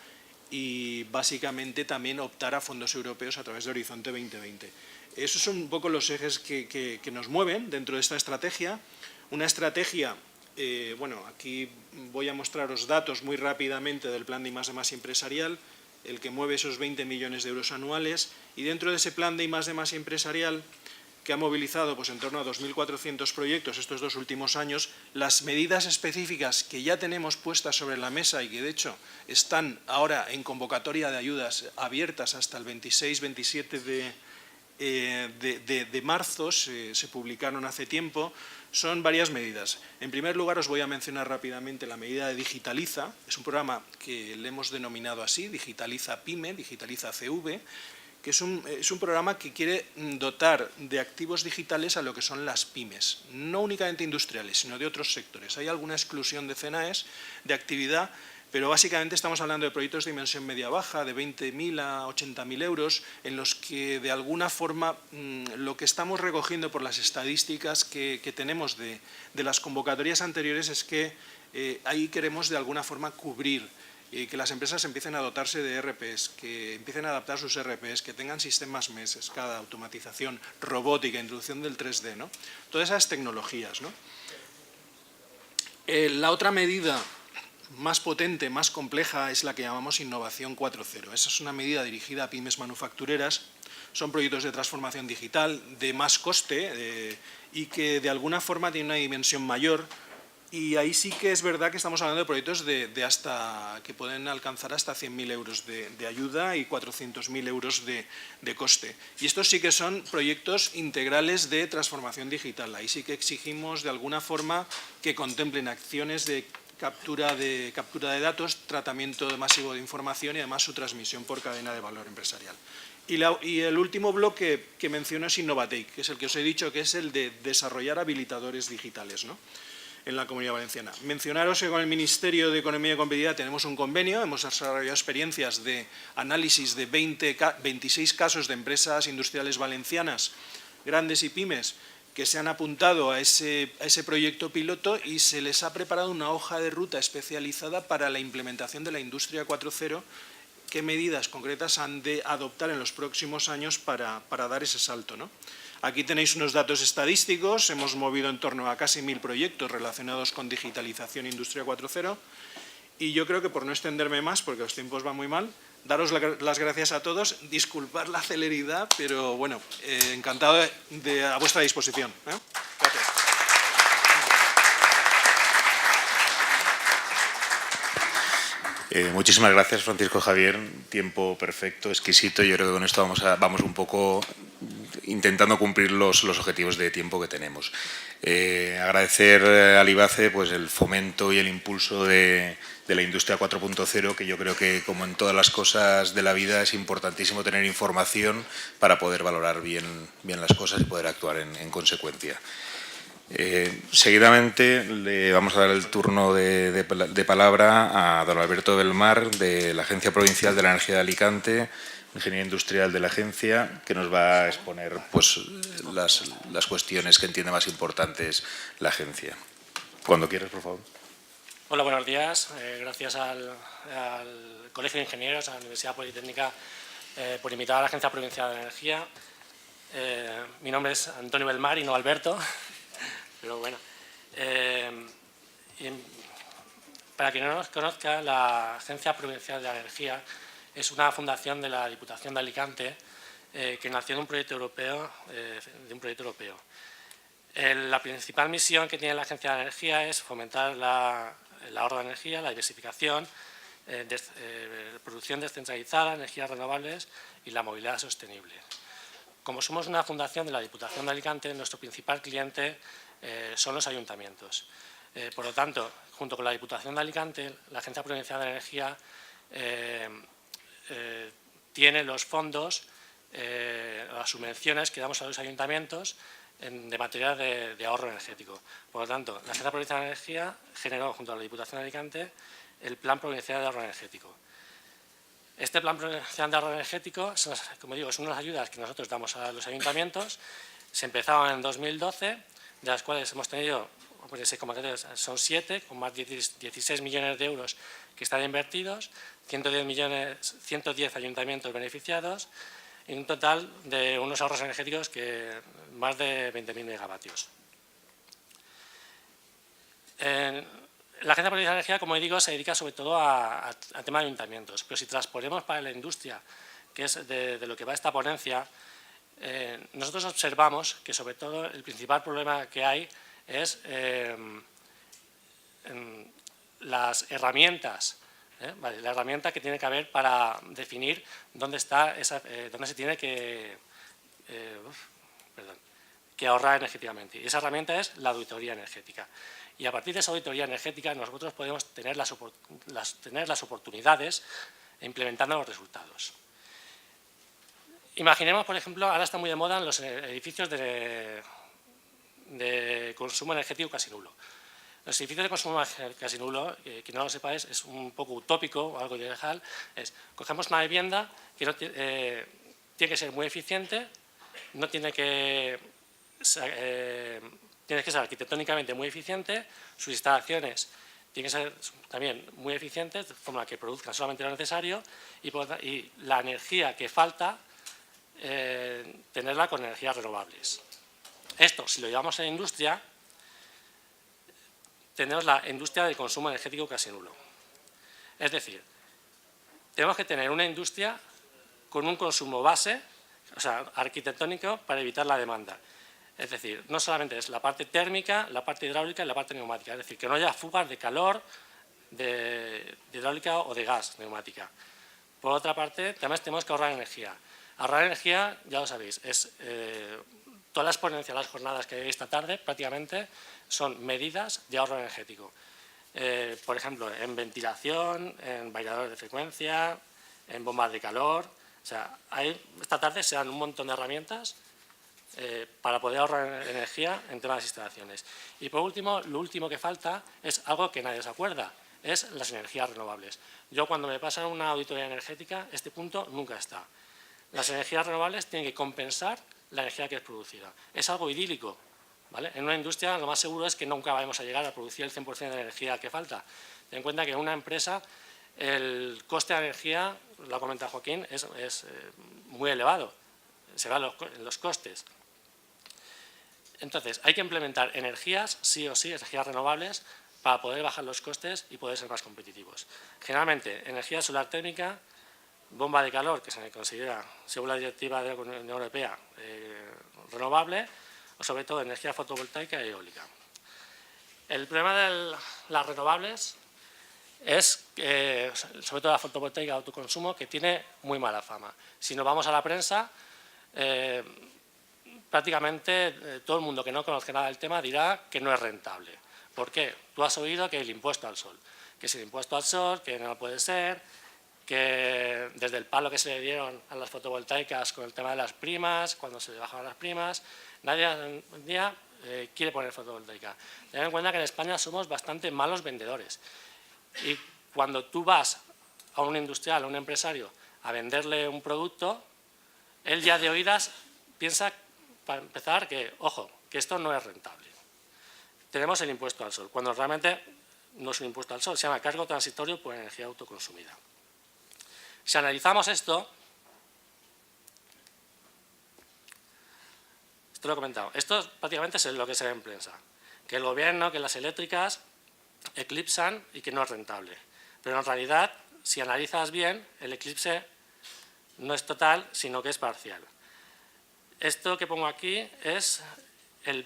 y básicamente también optar a fondos europeos a través de Horizonte 2020. Esos son un poco los ejes que nos mueven dentro de esta estrategia. Una estrategia, bueno, aquí voy a mostraros datos muy rápidamente del plan de I+D+ empresarial, el que mueve esos 20 millones de euros anuales, y dentro de ese plan de I+D+ empresarial, que ha movilizado pues, en torno a 2.400 proyectos estos 2 últimos años, las medidas específicas que ya tenemos puestas sobre la mesa y que de hecho están ahora en convocatoria de ayudas abiertas hasta el 26-27 de marzo, se publicaron hace tiempo, son varias medidas. En primer lugar, os voy a mencionar rápidamente la medida de Digitaliza. Es un programa que le hemos denominado así, Digitaliza PYME, Digitaliza CV, que es un programa que quiere dotar de activos digitales a lo que son las pymes, no únicamente industriales, sino de otros sectores. Hay alguna exclusión de CNAES, de actividad, pero básicamente estamos hablando de proyectos de dimensión media-baja, de 20.000 a 80.000 euros, en los que de alguna forma lo que estamos recogiendo por las estadísticas que tenemos de las convocatorias anteriores es que ahí queremos de alguna forma cubrir que las empresas empiecen a dotarse de ERPs, que empiecen a adaptar sus ERPs, que tengan sistemas MES, SCADA, automatización, robótica, introducción del 3D, ¿no? Todas esas tecnologías, ¿no? La otra medida más potente, más compleja, es la que llamamos Innovación 4.0. Esa es una medida dirigida a pymes manufactureras. Son proyectos de transformación digital, de más coste y que de alguna forma tienen una dimensión mayor. Y ahí sí que es verdad que estamos hablando de proyectos que pueden alcanzar hasta 100.000 euros de ayuda y 400.000 euros de coste. Y estos sí que son proyectos integrales de transformación digital. Ahí sí que exigimos de alguna forma que contemplen acciones de captura de datos, tratamiento masivo de información y además su transmisión por cadena de valor empresarial. Y el último bloque que menciono es Innovatec, que es el que os he dicho, que es el de desarrollar habilitadores digitales, ¿no?, en la Comunidad Valenciana. Mencionaros que con el Ministerio de Economía y Competitividad tenemos un convenio, hemos desarrollado experiencias de análisis de 26 casos de empresas industriales valencianas, grandes y pymes, que se han apuntado a ese proyecto piloto y se les ha preparado una hoja de ruta especializada para la implementación de la Industria 4.0, qué medidas concretas han de adoptar en los próximos años para dar ese salto, ¿no? Aquí tenéis unos datos estadísticos, hemos movido en torno a casi 1.000 proyectos relacionados con digitalización e Industria 4.0 y yo creo que por no extenderme más, porque los tiempos van muy mal, daros las gracias a todos, disculpad la celeridad, pero bueno, encantado a vuestra disposición, ¿eh? Gracias. Muchísimas gracias, Francisco Javier. Tiempo perfecto, exquisito. Yo creo que con esto vamos un poco intentando cumplir los objetivos de tiempo que tenemos. Agradecer al IBACE pues, el fomento y el impulso de la Industria 4.0, que yo creo que, como en todas las cosas de la vida, es importantísimo tener información para poder valorar bien las cosas y poder actuar en consecuencia. Seguidamente le vamos a dar el turno de palabra a don Alberto Belmar, de la Agencia Provincial de la Energía de Alicante, ingeniero industrial de la agencia, que nos va a exponer pues, las cuestiones que entiende más importantes la agencia. Cuando quieras, por favor. Hola, buenos días. Gracias al Colegio de Ingenieros, a la Universidad Politécnica, por invitar a la Agencia Provincial de la Energía. Mi nombre es Antonio Belmar y no Alberto. Pero bueno, para quien no nos conozca, la Agencia Provincial de la Energía es una fundación de la Diputación de Alicante que nació de un proyecto europeo. La principal misión que tiene la Agencia de la Energía es fomentar el ahorro de energía, la diversificación, producción descentralizada, energías renovables y la movilidad sostenible. Como somos una fundación de la Diputación de Alicante, nuestro principal cliente son los ayuntamientos. Por lo tanto, junto con la Diputación de Alicante, la Agencia Provincial de Energía tiene los fondos las subvenciones que damos a los ayuntamientos de materia de ahorro energético. Por lo tanto, la Agencia Provincial de Energía generó, junto a la Diputación de Alicante, el Plan Provincial de Ahorro Energético. Este Plan Provincial de Ahorro Energético, como digo, es una de las ayudas que nosotros damos a los ayuntamientos. Se empezaron en 2012, de las cuales hemos tenido, son 7, con más de 16 millones de euros que están invertidos, 110 ayuntamientos beneficiados, y un total de unos ahorros energéticos que más de 20.000 megavatios. La Agencia Provincial de Energía, como digo, se dedica sobre todo a tema de ayuntamientos, pero si transponemos para la industria, que es de lo que va esta ponencia, nosotros observamos que sobre todo el principal problema que hay es las herramientas, ¿vale? La herramienta que tiene que haber para definir dónde está dónde se tiene que ahorrar energéticamente. Y esa herramienta es la auditoría energética. Y a partir de esa auditoría energética nosotros podemos tener las oportunidades implementando los resultados. Imaginemos, por ejemplo, ahora está muy de moda en los edificios de consumo energético casi nulo. Los edificios de consumo casi nulo, que no lo sepáis, es un poco utópico o algo ideal. Cogemos una vivienda que tiene que ser muy eficiente, no tiene que ser arquitectónicamente muy eficiente, sus instalaciones tienen que ser también muy eficientes, de forma que produzcan solamente lo necesario y la energía que falta, tenerla con energías renovables. Esto, si lo llevamos a la industria, tenemos la industria del consumo energético casi nulo. Es decir, tenemos que tener una industria con un consumo base, o sea, arquitectónico, para evitar la demanda. Es decir, no solamente es la parte térmica, la parte hidráulica y la parte neumática. Es decir, que no haya fugas de calor, de hidráulica o de gas neumática. Por otra parte, también tenemos que ahorrar energía. Ahorrar energía, ya lo sabéis, es todas las ponencias, las jornadas que hay esta tarde, prácticamente son medidas de ahorro energético. Por ejemplo, en ventilación, en bailadores de frecuencia, en bombas de calor. O sea, esta tarde se dan un montón de herramientas para poder ahorrar energía en temas de instalaciones. Y por último, lo último que falta es algo que nadie se acuerda, es las energías renovables. Yo cuando me pasan una auditoría energética, este punto nunca está. Las energías renovables tienen que compensar la energía que es producida. Es algo idílico, ¿vale? En una industria lo más seguro es que nunca vamos a llegar a producir el 100% de la energía que falta. Ten en cuenta que en una empresa el coste de energía, lo ha comentado Joaquín, es muy elevado. Se va en los costes. Entonces, hay que implementar energías, sí o sí, energías renovables, para poder bajar los costes y poder ser más competitivos. Generalmente, energía solar térmica, bomba de calor, que se considera, según la directiva de la Unión Europea, renovable, o sobre todo energía fotovoltaica y eólica. El problema de las renovables es, sobre todo la fotovoltaica de autoconsumo, que tiene muy mala fama. Si nos vamos a la prensa, prácticamente todo el mundo que no conozca nada del tema dirá que no es rentable. ¿Por qué? Tú has oído que el impuesto al sol, que es el impuesto al sol, que no puede ser, que desde el palo que se le dieron a las fotovoltaicas con el tema de las primas, cuando se le bajaron las primas, nadie hoy en día quiere poner fotovoltaica. Ten en cuenta que en España somos bastante malos vendedores y cuando tú vas a un industrial, a un empresario, a venderle un producto, él ya de oídas piensa, para empezar, que, ojo, que esto no es rentable. Tenemos el impuesto al sol, cuando realmente no es un impuesto al sol, se llama cargo transitorio por energía autoconsumida. Si analizamos esto lo he comentado, esto prácticamente es lo que se ve en prensa, que el gobierno, que las eléctricas eclipsan y que no es rentable. Pero en realidad, si analizas bien, el eclipse no es total, sino que es parcial. Esto que pongo aquí es el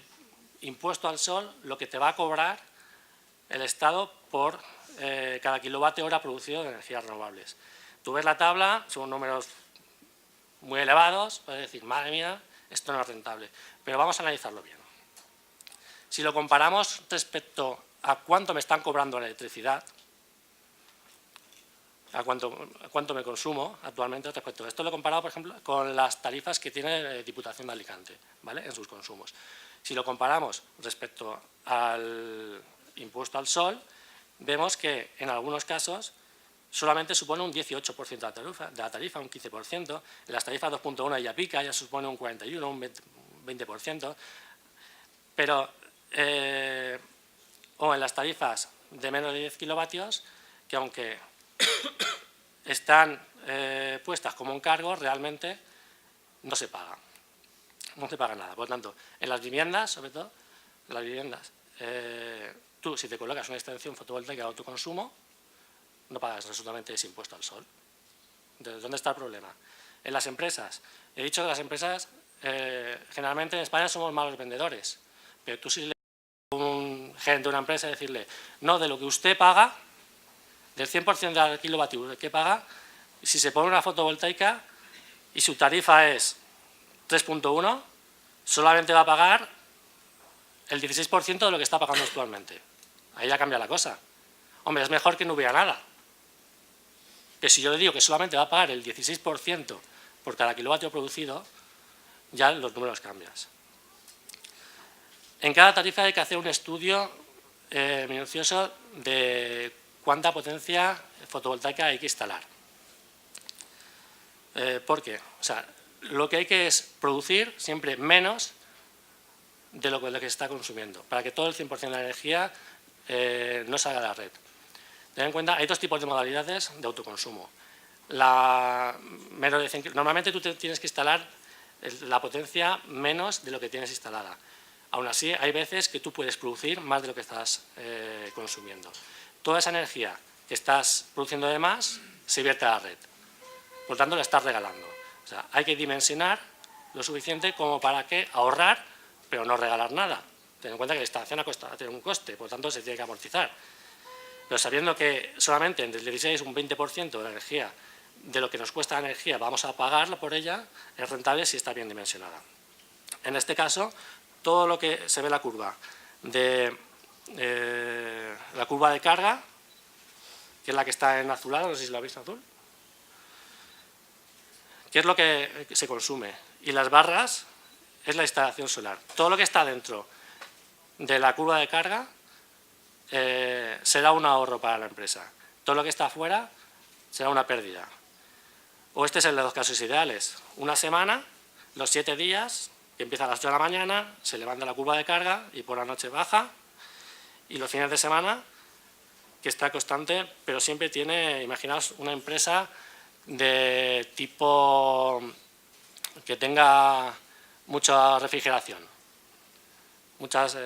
impuesto al sol, lo que te va a cobrar el Estado por cada kilovatio hora producido de energías renovables. Tú ves la tabla, son números muy elevados, puedes decir, madre mía, esto no es rentable. Pero vamos a analizarlo bien. Si lo comparamos respecto a cuánto me están cobrando la electricidad, a cuánto me consumo actualmente respecto a esto. Lo he comparado, por ejemplo, con las tarifas que tiene Diputación de Alicante, ¿vale?, en sus consumos. Si lo comparamos respecto al impuesto al sol, vemos que en algunos casos solamente supone un 18% de la tarifa, un 15%. En las tarifas 2.1 ya pica, ya supone un 41%, un 20%. Pero, o en las tarifas de menos de 10 kilovatios, que aunque están puestas como un cargo, realmente no se paga. No se paga nada. Por lo tanto, en las viviendas, sobre todo, en las viviendas, tú, si te colocas una extensión fotovoltaica de autoconsumo, no pagas absolutamente ese impuesto al sol. Entonces, ¿dónde está el problema? En las empresas. He dicho que las empresas, generalmente en España somos malos vendedores, pero tú si le a un gerente de una empresa y decirle, no, de lo que usted paga, del 100% del kilovatio que paga, si se pone una fotovoltaica y su tarifa es 3.1, solamente va a pagar el 16% de lo que está pagando actualmente. Ahí ya cambia la cosa. Hombre, es mejor que no hubiera nada. Que si yo le digo que solamente va a pagar el 16% por cada kilovatio producido, ya los números cambian. En cada tarifa hay que hacer un estudio minucioso de cuánta potencia fotovoltaica hay que instalar. ¿Por qué? O sea, lo que hay que es producir siempre menos de lo que se está consumiendo, para que todo el 100% de la energía no salga de la red. Ten en cuenta, hay dos tipos de modalidades de autoconsumo. Normalmente tú tienes que instalar la potencia menos de lo que tienes instalada. Aún así, hay veces que tú puedes producir más de lo que estás consumiendo. Toda esa energía que estás produciendo de más se vierte a la red. Por tanto, la estás regalando. O sea, hay que dimensionar lo suficiente como para que ahorrar, pero no regalar nada. Ten en cuenta que la instalación tiene un coste, por tanto, se tiene que amortizar. Pero sabiendo que solamente entre el 16 y un 20% de la energía, de lo que nos cuesta la energía, vamos a pagarla por ella, es rentable si está bien dimensionada. En este caso, todo lo que se ve en la curva de carga, que es la que está en azulado, no sé si la habéis azul, que es lo que se consume, y las barras es la instalación solar. Todo lo que está dentro de la curva de carga será un ahorro para la empresa. Todo lo que está afuera será una pérdida. O este es el de los casos ideales. Una semana, los 7 días, que empieza a las 8 de la mañana, se levanta la curva de carga y por la noche baja. Y los fines de semana, que está constante, pero siempre tiene, imaginaos, una empresa de tipo que tenga mucha refrigeración, muchas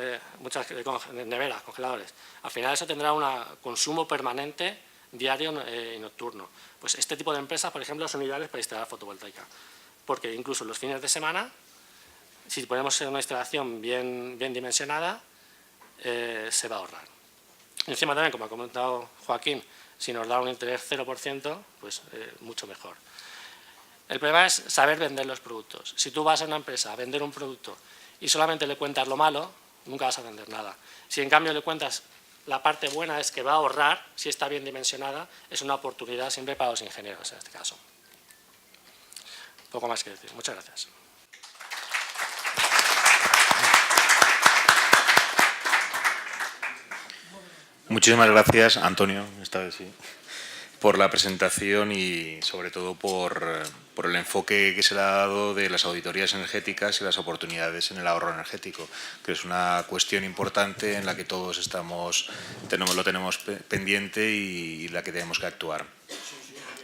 neveras, congeladores. Al final eso tendrá un consumo permanente, diario y nocturno. Pues este tipo de empresas, por ejemplo, son ideales para instalar fotovoltaica, porque incluso los fines de semana, si ponemos una instalación bien dimensionada, se va a ahorrar. Y encima también, como ha comentado Joaquín, si nos da un interés 0%, pues mucho mejor. El problema es saber vender los productos. Si tú vas a una empresa a vender un producto y solamente le cuentas lo malo, nunca vas a vender nada. Si en cambio le cuentas la parte buena, es que va a ahorrar, si está bien dimensionada, es una oportunidad siempre para los ingenieros en este caso. Poco más que decir. Muchas gracias. Muchísimas gracias, Antonio, esta vez sí, por la presentación y sobre todo por el enfoque que se le ha dado de las auditorías energéticas y las oportunidades en el ahorro energético, que es una cuestión importante en la que todos lo tenemos pendiente y la que tenemos que actuar.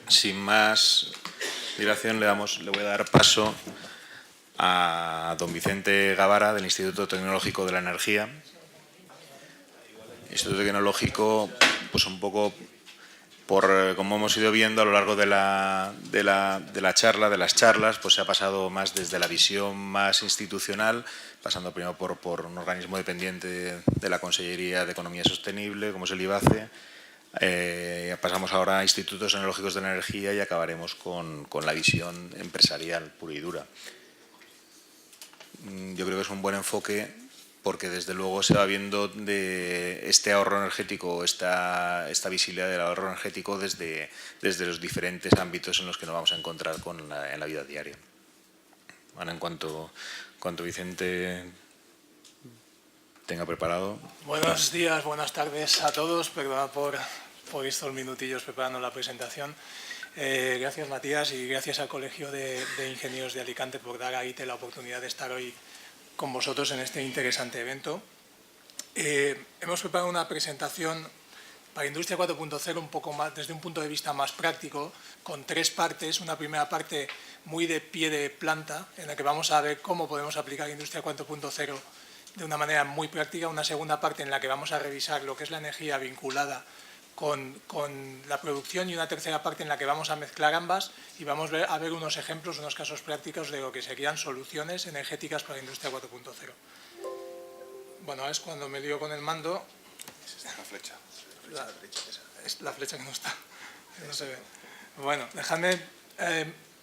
Sin más dilación, le voy a dar paso a don Vicente Gavara, del Instituto Tecnológico de la Energía. Instituto Tecnológico, pues un poco como hemos ido viendo a lo largo de las charlas, pues se ha pasado más desde la visión más institucional, pasando primero por un organismo dependiente de la Consellería de Economía Sostenible, como es el IBACE. Pasamos ahora a Institutos Tecnológicos de la Energía y acabaremos con la visión empresarial pura y dura. Yo creo que es un buen enfoque porque desde luego se va viendo de este ahorro energético, esta visibilidad del ahorro energético desde los diferentes ámbitos en los que nos vamos a encontrar en la vida diaria. Ahora, en cuanto Vicente tenga preparado. Buenos días, buenas tardes a todos. Perdón por estos minutillos preparando la presentación. Gracias, Matías, y gracias al Colegio de Ingenieros de Alicante por dar a ITE la oportunidad de estar hoy con vosotros en este interesante evento. Hemos preparado una presentación para Industria 4.0 un poco más, desde un punto de vista más práctico, con 3 partes. Una primera parte muy de pie de planta, en la que vamos a ver cómo podemos aplicar Industria 4.0 de una manera muy práctica. Una segunda parte en la que vamos a revisar lo que es la energía vinculada con la producción, y una tercera parte en la que vamos a mezclar ambas y vamos a ver unos ejemplos, unos casos prácticos de lo que serían soluciones energéticas para la Industria 4.0. Bueno, es cuando me lío con el mando. La flecha. Es la flecha que no está, que no se ve. Bueno, dejadme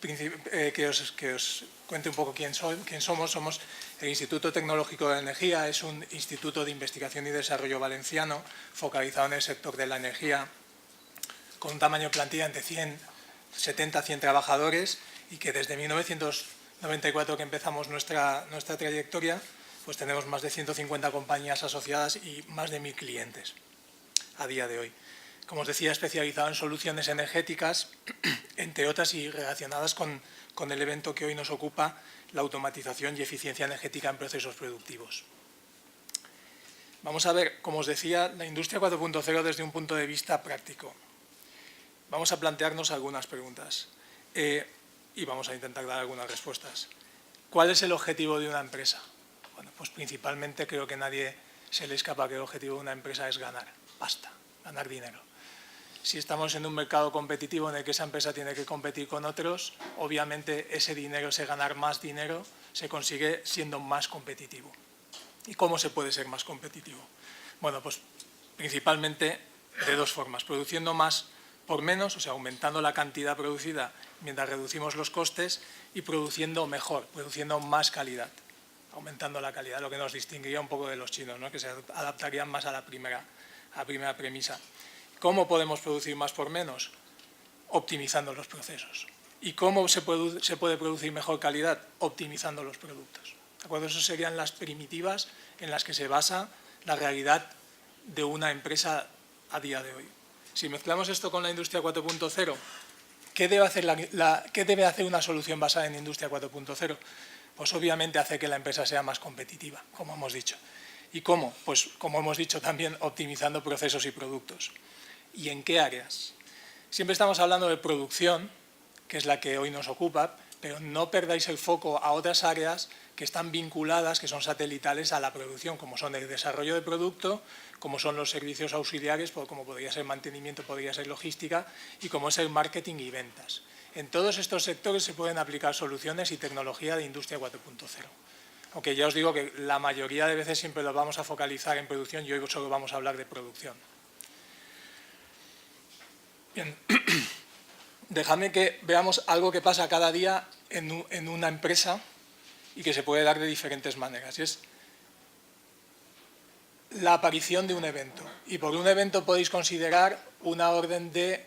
que os cuente un poco quién somos. Somos el Instituto Tecnológico de Energía. Es un instituto de investigación y desarrollo valenciano focalizado en el sector de la energía, con un tamaño de plantilla entre 70 a 100 trabajadores, y que desde 1994 que empezamos nuestra trayectoria, pues tenemos más de 150 compañías asociadas y más de 1000 clientes a día de hoy. Como os decía, especializado en soluciones energéticas, entre otras, y relacionadas con el evento que hoy nos ocupa, la automatización y eficiencia energética en procesos productivos. Vamos a ver, como os decía, la Industria 4.0 desde un punto de vista práctico. Vamos a plantearnos algunas preguntas y vamos a intentar dar algunas respuestas. ¿Cuál es el objetivo de una empresa? Bueno, pues principalmente creo que a nadie se le escapa que el objetivo de una empresa es ganar pasta, ganar dinero. Si estamos en un mercado competitivo en el que esa empresa tiene que competir con otros, obviamente ese dinero, ese ganar más dinero, se consigue siendo más competitivo. ¿Y cómo se puede ser más competitivo? Bueno, pues principalmente de 2 formas: produciendo más por menos, o sea, aumentando la cantidad producida mientras reducimos los costes, y produciendo mejor, produciendo más calidad, aumentando la calidad, lo que nos distinguiría un poco de los chinos, ¿no?, que se adaptarían más a la primera premisa. ¿Cómo podemos producir más por menos? Optimizando los procesos. ¿Y cómo se puede producir mejor calidad? Optimizando los productos. ¿De acuerdo? Esas serían las primitivas en las que se basa la realidad de una empresa a día de hoy. Si mezclamos esto con la Industria 4.0, ¿qué debe hacer una solución basada en Industria 4.0? Pues obviamente hacer que la empresa sea más competitiva, como hemos dicho. ¿Y cómo? Pues como hemos dicho también, optimizando procesos y productos. ¿Y en qué áreas? Siempre estamos hablando de producción, que es la que hoy nos ocupa, pero no perdáis el foco a otras áreas que están vinculadas, que son satelitales a la producción, como son el desarrollo de producto, como son los servicios auxiliares, como podría ser mantenimiento, podría ser logística, y como es el marketing y ventas. En todos estos sectores se pueden aplicar soluciones y tecnología de Industria 4.0. Aunque ya os digo que la mayoría de veces siempre lo vamos a focalizar en producción, y hoy solo vamos a hablar de producción. Bien, dejadme que veamos algo que pasa cada día en una empresa y que se puede dar de diferentes maneras. Y es la aparición de un evento. Y por un evento podéis considerar una orden de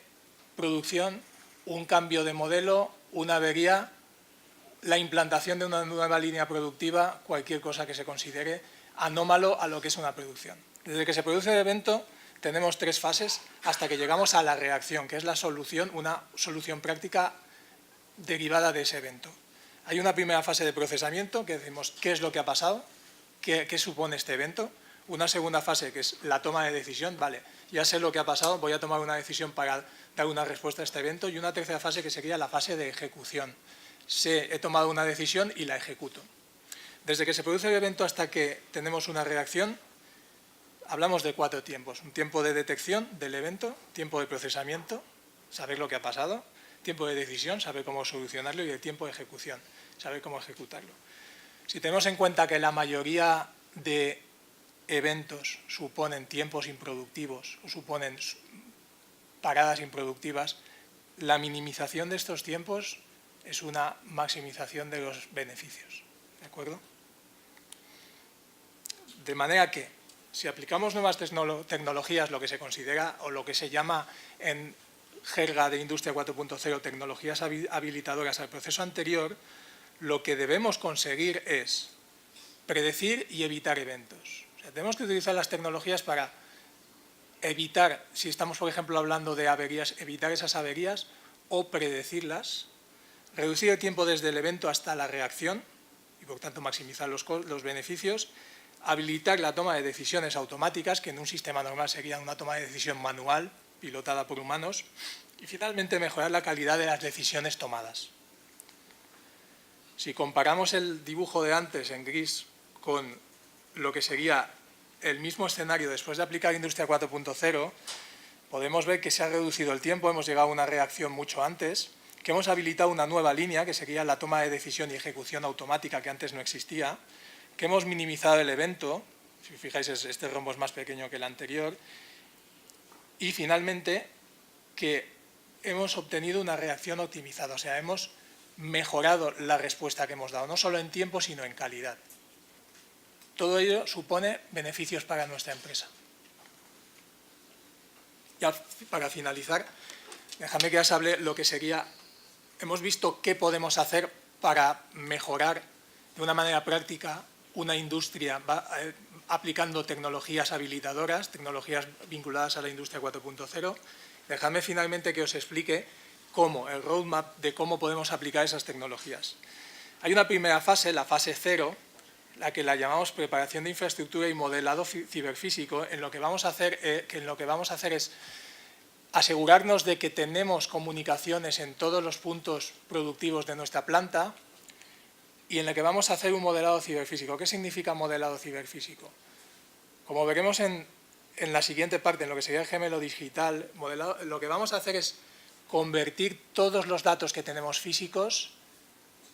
producción, un cambio de modelo, una avería, la implantación de una nueva línea productiva, cualquier cosa que se considere anómalo a lo que es una producción. Desde que se produce el evento tenemos 3 fases hasta que llegamos a la reacción, que es la solución, una solución práctica derivada de ese evento. Hay una primera fase de procesamiento, que decimos qué es lo que ha pasado, qué supone este evento. Una segunda fase, que es la toma de decisión, vale, ya sé lo que ha pasado, voy a tomar una decisión para dar una respuesta a este evento. Y una tercera fase, que sería la fase de ejecución. He tomado una decisión y la ejecuto. Desde que se produce el evento hasta que tenemos una reacción, hablamos de 4 tiempos. Un tiempo de detección del evento, tiempo de procesamiento, saber lo que ha pasado, tiempo de decisión, saber cómo solucionarlo, y el tiempo de ejecución, saber cómo ejecutarlo. Si tenemos en cuenta que la mayoría de eventos suponen tiempos improductivos o suponen paradas improductivas, la minimización de estos tiempos es una maximización de los beneficios. ¿De acuerdo? De manera que, si aplicamos nuevas tecnologías, lo que se considera o lo que se llama en jerga de Industria 4.0 tecnologías habilitadoras al proceso anterior, lo que debemos conseguir es predecir y evitar eventos. O sea, tenemos que utilizar las tecnologías para evitar, si estamos por ejemplo hablando de averías, evitar esas averías o predecirlas, reducir el tiempo desde el evento hasta la reacción y por tanto maximizar los beneficios, habilitar la toma de decisiones automáticas, que en un sistema normal sería una toma de decisión manual, pilotada por humanos, y finalmente mejorar la calidad de las decisiones tomadas. Si comparamos el dibujo de antes en gris con lo que sería el mismo escenario después de aplicar Industria 4.0, podemos ver que se ha reducido el tiempo, hemos llegado a una reacción mucho antes, que hemos habilitado una nueva línea, que sería la toma de decisión y ejecución automática, que antes no existía, que hemos minimizado el evento, si fijáis este rombo es más pequeño que el anterior, y finalmente que hemos obtenido una reacción optimizada, o sea, hemos mejorado la respuesta que hemos dado, no solo en tiempo, sino en calidad. Todo ello supone beneficios para nuestra empresa. Ya para finalizar, déjame que os hable lo que sería, hemos visto qué podemos hacer para mejorar de una manera práctica una industria aplicando tecnologías habilitadoras, tecnologías vinculadas a la Industria 4.0. Dejadme finalmente que os explique cómo, el roadmap de cómo podemos aplicar esas tecnologías. Hay una primera fase, la fase 0, la que la llamamos preparación de infraestructura y modelado ciberfísico, en lo que vamos a hacer es asegurarnos de que tenemos comunicaciones en todos los puntos productivos de nuestra planta y en la que vamos a hacer un modelado ciberfísico. ¿Qué significa modelado ciberfísico? Como veremos en la siguiente parte, en lo que sería el gemelo digital, lo que vamos a hacer es convertir todos los datos que tenemos físicos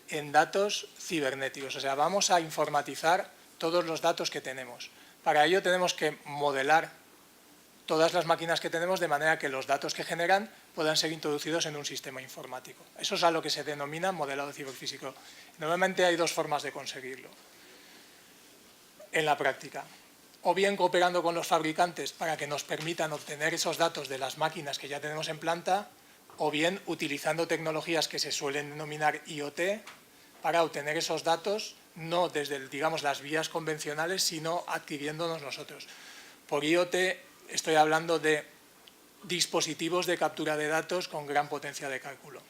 en datos cibernéticos. O sea, vamos a informatizar todos los datos que tenemos. Para ello tenemos que modelar todas las máquinas que tenemos de manera que los datos que generan puedan ser introducidos en un sistema informático. Eso es a lo que se denomina modelado ciberfísico. Normalmente hay dos formas de conseguirlo en la práctica. O bien cooperando con los fabricantes para que nos permitan obtener esos datos de las máquinas que ya tenemos en planta, o bien utilizando tecnologías que se suelen denominar IoT para obtener esos datos, no desde, digamos, las vías convencionales, sino adquiriéndonos nosotros. Por IoT estoy hablando de dispositivos de captura de datos con gran potencia de cálculo.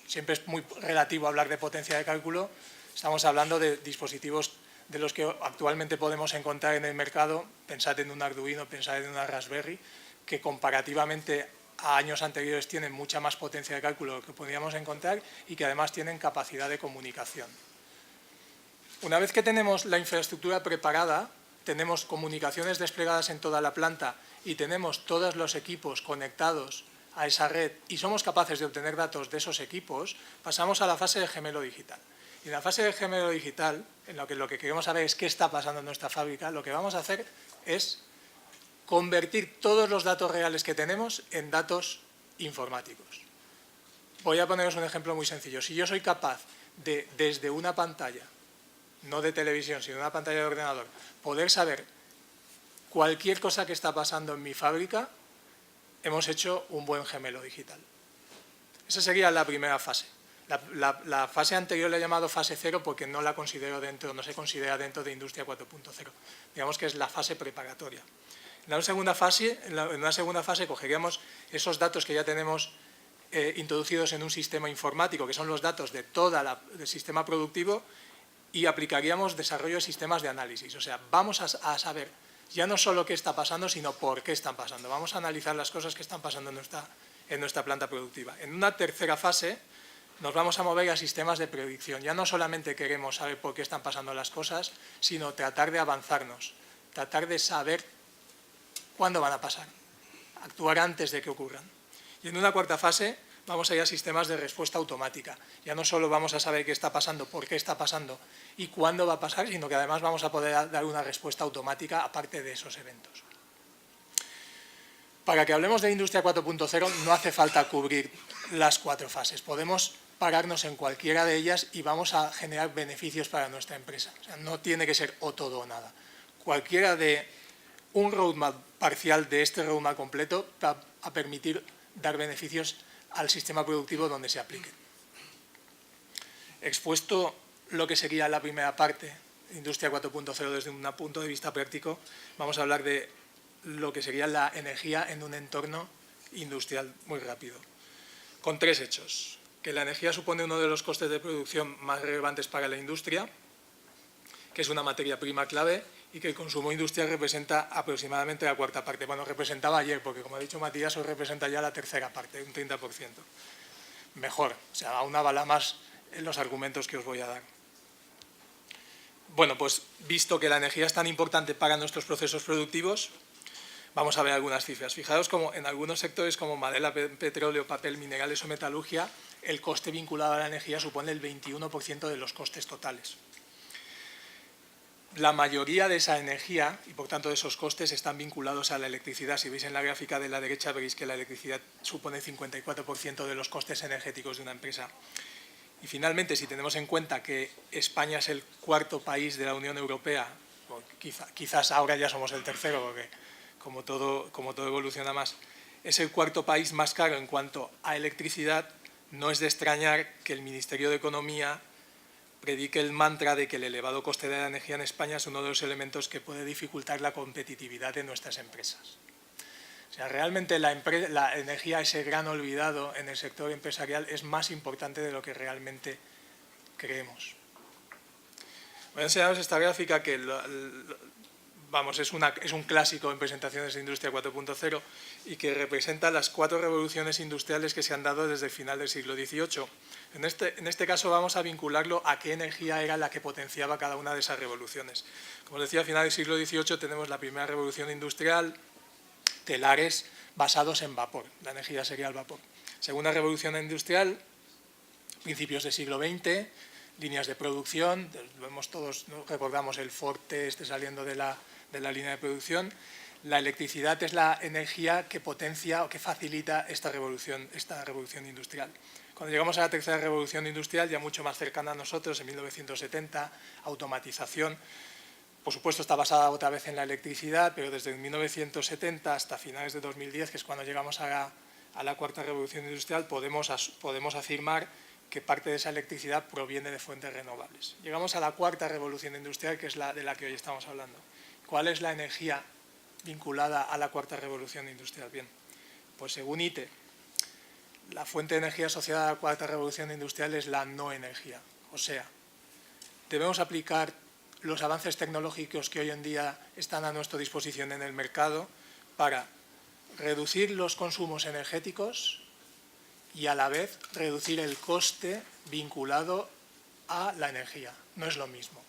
Siempre es muy relativo hablar de potencia de cálculo, estamos hablando de dispositivos de los que actualmente podemos encontrar en el mercado, pensad en un Arduino, pensad en una Raspberry, que comparativamente a años anteriores tienen mucha más potencia de cálculo que podríamos encontrar y que además tienen capacidad de comunicación. Una vez que tenemos la infraestructura preparada, tenemos comunicaciones desplegadas en toda la planta y tenemos todos los equipos conectados a esa red y somos capaces de obtener datos de esos equipos, pasamos a la fase de gemelo digital. Y en la fase de gemelo digital, en lo que queremos saber es qué está pasando en nuestra fábrica, lo que vamos a hacer es convertir todos los datos reales que tenemos en datos informáticos. Voy a poneros un ejemplo muy sencillo. Si yo soy capaz de, desde una pantalla, no de televisión, sino una pantalla de ordenador, poder saber cualquier cosa que está pasando en mi fábrica, hemos hecho un buen gemelo digital. Esa sería la primera fase. La fase anterior la he llamado fase 0 porque no la considero dentro, no se considera dentro de Industria 4.0. Digamos que es la fase preparatoria. En una segunda fase cogeríamos esos datos que ya tenemos introducidos en un sistema informático, que son los datos de todo el sistema productivo, y aplicaríamos desarrollo de sistemas de análisis. O sea, vamos a saber ya no solo qué está pasando, sino por qué están pasando. Vamos a analizar las cosas que están pasando en nuestra planta productiva. En una tercera fase nos vamos a mover a sistemas de predicción. Ya no solamente queremos saber por qué están pasando las cosas, sino tratar de avanzarnos, tratar de saber cuándo van a pasar, actuar antes de que ocurran. Y en una cuarta fase vamos a ir a sistemas de respuesta automática. Ya no solo vamos a saber qué está pasando, por qué está pasando y cuándo va a pasar, sino que además vamos a poder dar una respuesta automática aparte de esos eventos. Para que hablemos de Industria 4.0 no hace falta cubrir las 4 fases. Podemos pararnos en cualquiera de ellas y vamos a generar beneficios para nuestra empresa. O sea, no tiene que ser o todo o nada. cualquiera de un roadmap parcial de este roadmap completo va a permitir dar beneficios al sistema productivo donde se apliquen. Expuesto lo que sería la primera parte, Industria 4.0 desde un punto de vista práctico, vamos a hablar de lo que sería la energía en un entorno industrial muy rápido, con 3 hechos. Que la energía supone uno de los costes de producción más relevantes para la industria, que es una materia prima clave y que el consumo industrial representa aproximadamente la 1/4 parte. Bueno, representaba ayer, porque como ha dicho Matías, hoy representa ya la 1/3 parte, un 30%. Mejor, o sea, aún avala más en los argumentos que os voy a dar. Bueno, pues visto que la energía es tan importante para nuestros procesos productivos, vamos a ver algunas cifras. Fijaos como en algunos sectores como madera, petróleo, papel, minerales o metalurgia, el coste vinculado a la energía supone el 21% de los costes totales. La mayoría de esa energía y por tanto de esos costes están vinculados a la electricidad. Si veis en la gráfica de la derecha veréis que la electricidad supone el 54% de los costes energéticos de una empresa. Y finalmente, si tenemos en cuenta que España es el 4.º país de la Unión Europea, quizás ahora ya somos el 3.º, porque como todo evoluciona más, es el 4.º país más caro en cuanto a electricidad, no es de extrañar que el Ministerio de Economía predique el mantra de que el elevado coste de la energía en España es uno de los elementos que puede dificultar la competitividad de nuestras empresas. O sea, realmente la energía, ese gran olvidado en el sector empresarial, es más importante de lo que realmente creemos. Voy a enseñaros esta gráfica que es un clásico en presentaciones de Industria 4.0 y que representa las 4 revoluciones industriales que se han dado desde el final del siglo XVIII. En este caso vamos a vincularlo a qué energía era la que potenciaba cada una de esas revoluciones. Como os decía, a final del siglo XVIII tenemos la primera revolución industrial, telares basados en vapor, la energía sería el vapor. Segunda revolución industrial, principios del siglo XX, líneas de producción, vemos todos, ¿no? Recordamos el Forte saliendo de la línea de producción. La electricidad es la energía que potencia o que facilita esta revolución industrial. Cuando llegamos a la tercera revolución industrial, ya mucho más cercana a nosotros, en 1970, automatización. Por supuesto está basada otra vez en la electricidad, pero desde 1970 hasta finales de 2010, que es cuando llegamos a la 4.ª revolución industrial, podemos afirmar que parte de esa electricidad proviene de fuentes renovables. Llegamos a la 4.ª revolución industrial, que es la de la que hoy estamos hablando. ¿Cuál es la energía vinculada a la 4.ª revolución industrial? Bien, pues según ITE, la fuente de energía asociada a la 4.ª revolución industrial es la no energía. O sea, debemos aplicar los avances tecnológicos que hoy en día están a nuestra disposición en el mercado para reducir los consumos energéticos y a la vez reducir el coste vinculado a la energía. No es lo mismo.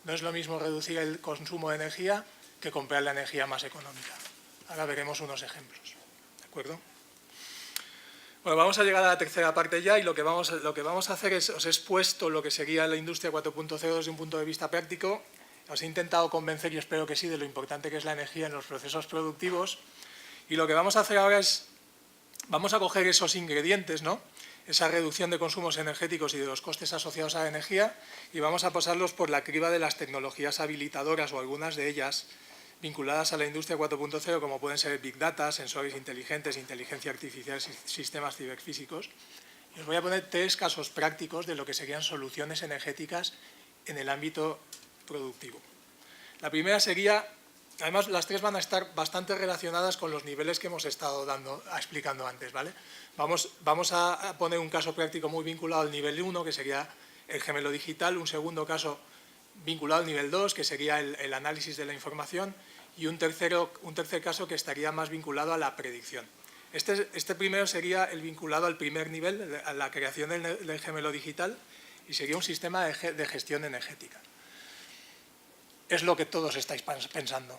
No es lo mismo reducir el consumo de energía que comprar la energía más económica. Ahora veremos unos ejemplos. ¿De acuerdo? Bueno, vamos a llegar a la tercera parte ya y lo que vamos a hacer es, os he expuesto lo que sería la Industria 4.0 desde un punto de vista práctico. Os he intentado convencer, y espero que sí, de lo importante que es la energía en los procesos productivos. Y lo que vamos a hacer ahora es, vamos a coger esos ingredientes, ¿no? Esa reducción de consumos energéticos y de los costes asociados a la energía, y vamos a pasarlos por la criba de las tecnologías habilitadoras o algunas de ellas vinculadas a la Industria 4.0, como pueden ser Big Data, sensores inteligentes, inteligencia artificial, sistemas ciberfísicos. Y os voy a poner 3 casos prácticos de lo que serían soluciones energéticas en el ámbito productivo. La primera sería, además las 3 van a estar bastante relacionadas con los niveles que hemos estado explicando antes, ¿vale? Vamos a poner un caso práctico muy vinculado al nivel 1, que sería el gemelo digital, un segundo caso vinculado al nivel 2, que sería el análisis de la información, y un tercer caso que estaría más vinculado a la predicción. Este primero sería el vinculado al primer nivel, a la creación del gemelo digital, y sería un sistema de gestión energética. Es lo que todos estáis pensando.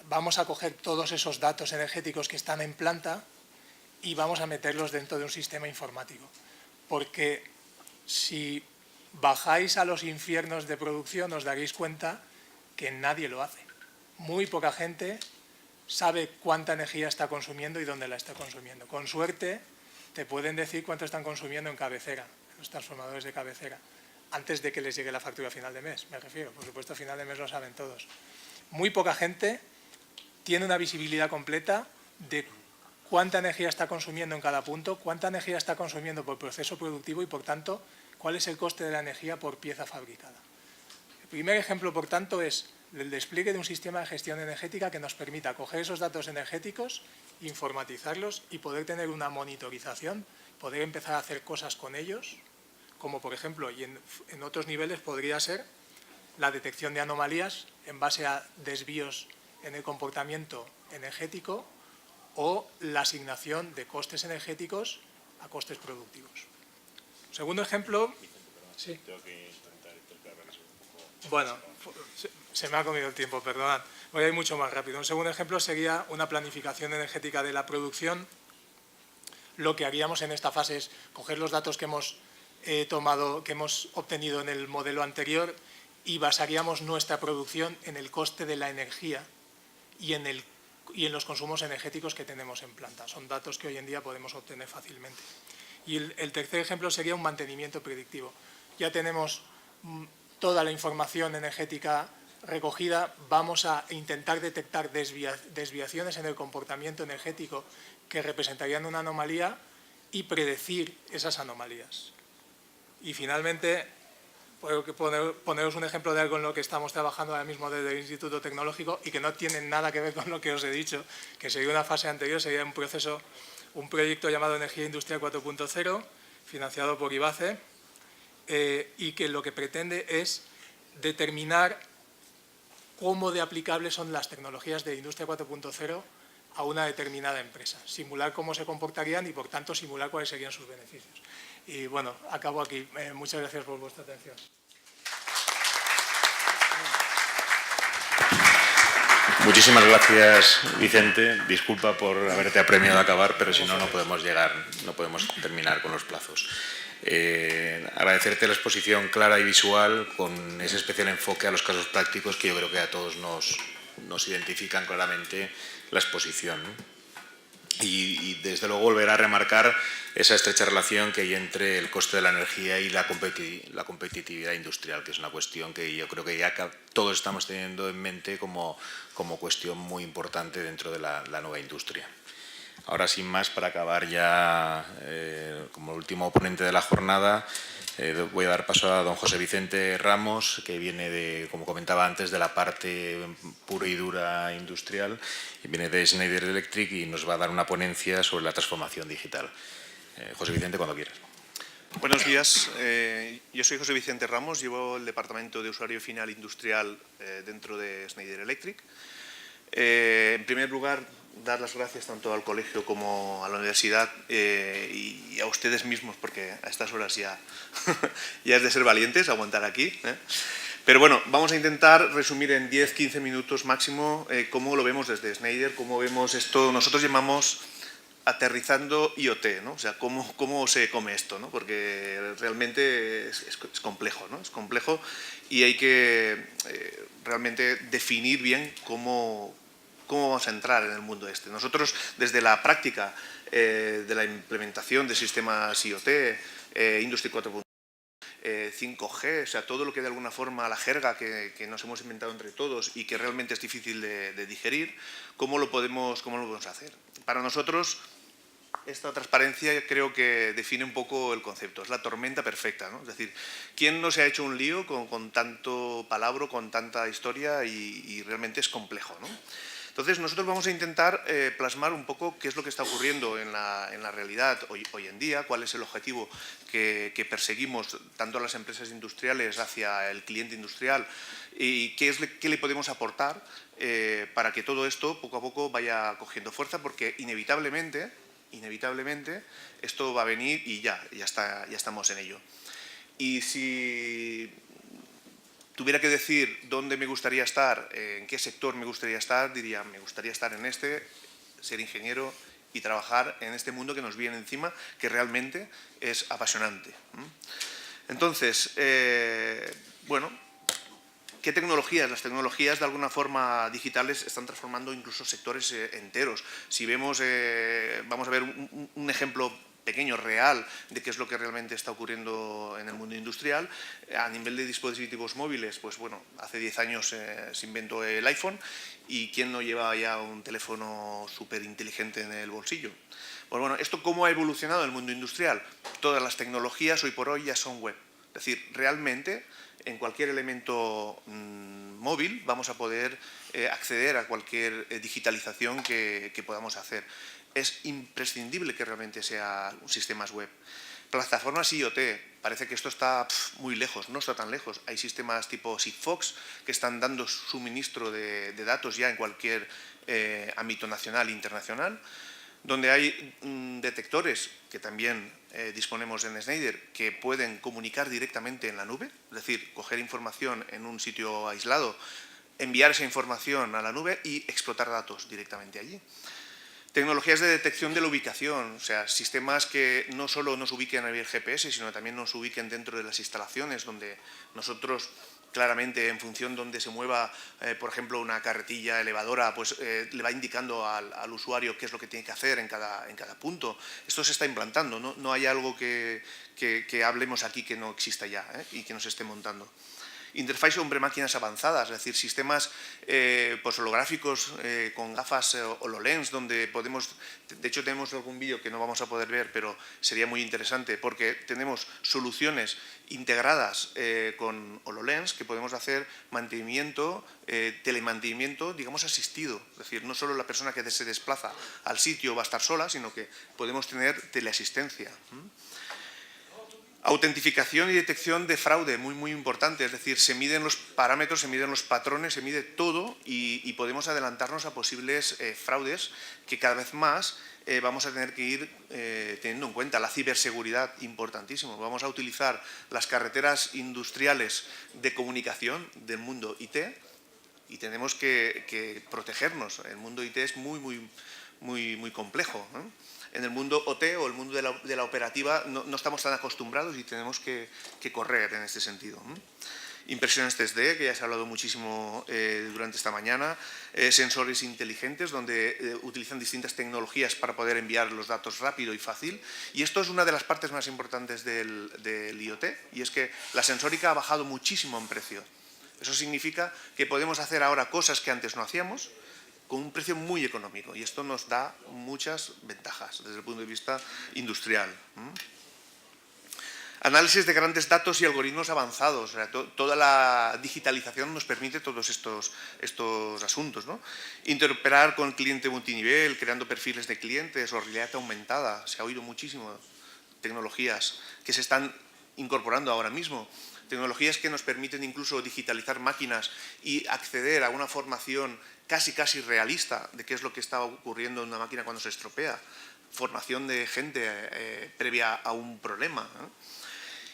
Vamos a coger todos esos datos energéticos que están en planta y vamos a meterlos dentro de un sistema informático. Porque si bajáis a los infiernos de producción os daréis cuenta que nadie lo hace. Muy poca gente sabe cuánta energía está consumiendo y dónde la está consumiendo. Con suerte te pueden decir cuánto están consumiendo en cabecera, en los transformadores de cabecera, antes de que les llegue la factura a final de mes, me refiero. Por supuesto, a final de mes lo saben todos. muy poca gente tiene una visibilidad completa de cuánta energía está consumiendo en cada punto, cuánta energía está consumiendo por proceso productivo y, por tanto, cuál es el coste de la energía por pieza fabricada. El primer ejemplo, por tanto, es el despliegue de un sistema de gestión energética que nos permita coger esos datos energéticos, informatizarlos y poder tener una monitorización, poder empezar a hacer cosas con ellos, como por ejemplo, y en otros niveles podría ser la detección de anomalías en base a desvíos en el comportamiento energético o la asignación de costes energéticos a costes productivos. Segundo ejemplo. Sí. Bueno, se me ha comido el tiempo, perdonad. Voy a ir mucho más rápido. Un segundo ejemplo sería una planificación energética de la producción. Lo que haríamos en esta fase es coger los datos que hemos obtenido en el modelo anterior y basaríamos nuestra producción en el coste de la energía y en los consumos energéticos que tenemos en planta. Son datos que hoy en día podemos obtener fácilmente. Y el tercer ejemplo sería un mantenimiento predictivo. Ya tenemos toda la información energética recogida, vamos a intentar detectar desviaciones en el comportamiento energético que representarían una anomalía y predecir esas anomalías. Y finalmente, puedo poneros un ejemplo de algo en lo que estamos trabajando ahora mismo desde el Instituto Tecnológico y que no tiene nada que ver con lo que os he dicho, que sería una fase anterior, sería un proyecto llamado Energía Industrial 4.0, financiado por IBACE, y que lo que pretende es determinar cómo de aplicables son las tecnologías de Industria 4.0 a una determinada empresa, simular cómo se comportarían y, por tanto, simular cuáles serían sus beneficios. Y, bueno, acabo aquí. Muchas gracias por vuestra atención. Muchísimas gracias, Vicente. Disculpa por haberte apremiado a acabar, pero si no, no podemos terminar con los plazos. Agradecerte la exposición clara y visual con ese especial enfoque a los casos prácticos que yo creo que a todos nos identifican claramente la exposición, ¿no? Y desde luego volver a remarcar esa estrecha relación que hay entre el coste de la energía y la competitividad industrial, que es una cuestión que yo creo que ya todos estamos teniendo en mente como cuestión muy importante dentro de la nueva industria. Ahora, sin más, para acabar ya como último ponente de la jornada, voy a dar paso a don José Vicente Ramos, que viene como comentaba antes, de la parte pura y dura industrial, y viene de Schneider Electric y nos va a dar una ponencia sobre la transformación digital. José Vicente, cuando quieras. Buenos días, yo soy José Vicente Ramos, llevo el departamento de usuario final industrial dentro de Schneider Electric. En primer lugar, dar las gracias tanto al colegio como a la universidad y a ustedes mismos, porque a estas horas ya es de ser valientes aguantar aquí. Pero bueno, vamos a intentar resumir en 10-15 minutos máximo cómo lo vemos desde Schneider, cómo vemos esto. Nosotros llamamos aterrizando IoT, ¿no? O sea, cómo se come esto, ¿no? Porque realmente es complejo, ¿no? Es complejo y hay que realmente definir bien cómo vamos a entrar en el mundo este. Nosotros, desde la práctica de la implementación de sistemas IoT, Industry 4.0, 5G, o sea, todo lo que de alguna forma, la jerga que nos hemos inventado entre todos y que realmente es difícil de digerir, ¿cómo lo podemos hacer? Para nosotros, esta transparencia creo que define un poco el concepto, es la tormenta perfecta, ¿no? Es decir, ¿quién no se ha hecho un lío con tanto palabra, con tanta historia y realmente es complejo, ¿no? Entonces, nosotros vamos a intentar plasmar un poco qué es lo que está ocurriendo en la realidad hoy en día, cuál es el objetivo que perseguimos tanto las empresas industriales hacia el cliente industrial y qué le podemos aportar para que todo esto poco a poco vaya cogiendo fuerza, porque inevitablemente esto va a venir y ya estamos en ello. Y si tuviera que decir dónde me gustaría estar, en qué sector me gustaría estar, diría, me gustaría estar en ser ingeniero y trabajar en este mundo que nos viene encima, que realmente es apasionante. Entonces, bueno, ¿qué tecnologías? Las tecnologías de alguna forma digitales están transformando incluso sectores enteros. Si vemos, vamos a ver un ejemplo pequeño, real, de qué es lo que realmente está ocurriendo en el mundo industrial. A nivel de dispositivos móviles, pues bueno, hace 10 años se inventó el iPhone y ¿quién no lleva ya un teléfono súper inteligente en el bolsillo? Pues bueno, ¿esto cómo ha evolucionado el mundo industrial? Todas las tecnologías hoy por hoy ya son web. Es decir, realmente en cualquier elemento móvil vamos a poder acceder a cualquier digitalización que podamos hacer. Es imprescindible que realmente sea sistemas web. Plataformas IoT, parece que esto está muy lejos, no está tan lejos. Hay sistemas tipo Sigfox que están dando suministro de datos ya en cualquier ámbito nacional e internacional, donde hay detectores que también disponemos en Schneider que pueden comunicar directamente en la nube, es decir, coger información en un sitio aislado, enviar esa información a la nube y explotar datos directamente allí. Tecnologías de detección de la ubicación, o sea, sistemas que no solo nos ubiquen a nivel GPS, sino también nos ubiquen dentro de las instalaciones, donde nosotros claramente en función de donde se mueva, por ejemplo, una carretilla elevadora, pues le va indicando al usuario qué es lo que tiene que hacer en cada punto. Esto se está implantando, no hay algo que hablemos aquí que no exista ya y que nos esté montando. Interface hombre-máquinas avanzadas, es decir, sistemas pues holográficos con gafas HoloLens, donde podemos, de hecho tenemos algún vídeo que no vamos a poder ver, pero sería muy interesante porque tenemos soluciones integradas con HoloLens que podemos hacer mantenimiento, telemantenimiento, digamos, asistido. Es decir, no solo la persona que se desplaza al sitio va a estar sola, sino que podemos tener teleasistencia. Autentificación y detección de fraude, muy importante, es decir, se miden los parámetros, se miden los patrones, se mide todo y podemos adelantarnos a posibles fraudes que cada vez más vamos a tener que ir teniendo en cuenta. La ciberseguridad, importantísimo. Vamos a utilizar las carreteras industriales de comunicación del mundo IT y tenemos que protegernos. El mundo IT es muy complejo, ¿no? En el mundo OT o el mundo de la operativa no estamos tan acostumbrados y tenemos que correr en este sentido. Impresiones 3D, que ya se ha hablado muchísimo durante esta mañana, sensores inteligentes donde utilizan distintas tecnologías para poder enviar los datos rápido y fácil. Y esto es una de las partes más importantes del IoT, y es que la sensórica ha bajado muchísimo en precio. Eso significa que podemos hacer ahora cosas que antes no hacíamos, con un precio muy económico, y esto nos da muchas ventajas desde el punto de vista industrial. Análisis de grandes datos y algoritmos avanzados. O sea, toda la digitalización nos permite todos estos asuntos, ¿no? Interoperar con el cliente multinivel, creando perfiles de clientes o realidad aumentada. Se ha oído muchísimo. Tecnologías que se están incorporando ahora mismo. Tecnologías que nos permiten incluso digitalizar máquinas y acceder a una formación casi realista de qué es lo que está ocurriendo en una máquina cuando se estropea. Formación de gente previa a un problema, ¿no?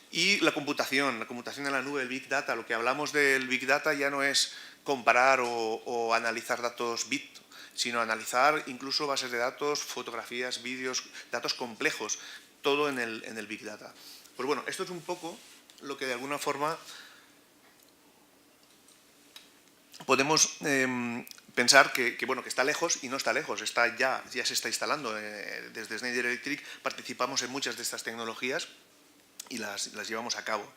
Y la computación en la nube, el Big Data. Lo que hablamos del Big Data ya no es comparar o analizar datos bit, sino analizar incluso bases de datos, fotografías, vídeos, datos complejos, todo en el Big Data. Pues bueno, esto es un poco lo que de alguna forma podemos pensar que está lejos y no está lejos, ya se está instalando. Desde Schneider Electric participamos en muchas de estas tecnologías y las llevamos a cabo.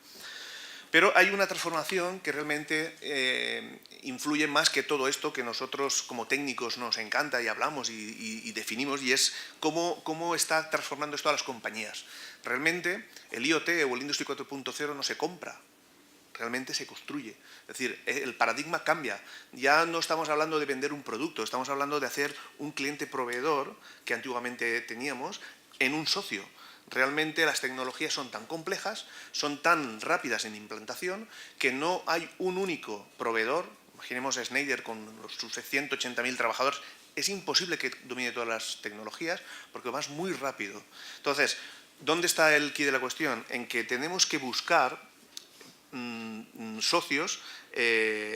Pero hay una transformación que realmente influye más que todo esto que nosotros como técnicos nos encanta y hablamos y definimos, y es cómo está transformando esto a las compañías. Realmente el IoT o el Industry 4.0 no se compra, realmente se construye. Es decir, el paradigma cambia. Ya no estamos hablando de vender un producto, estamos hablando de hacer un cliente proveedor que antiguamente teníamos en un socio. Realmente las tecnologías son tan complejas, son tan rápidas en implantación, que no hay un único proveedor. Imaginemos a Schneider con sus 180.000 trabajadores. Es imposible que domine todas las tecnologías porque va muy rápido. Entonces, ¿dónde está el quid de la cuestión? En que tenemos que buscar socios,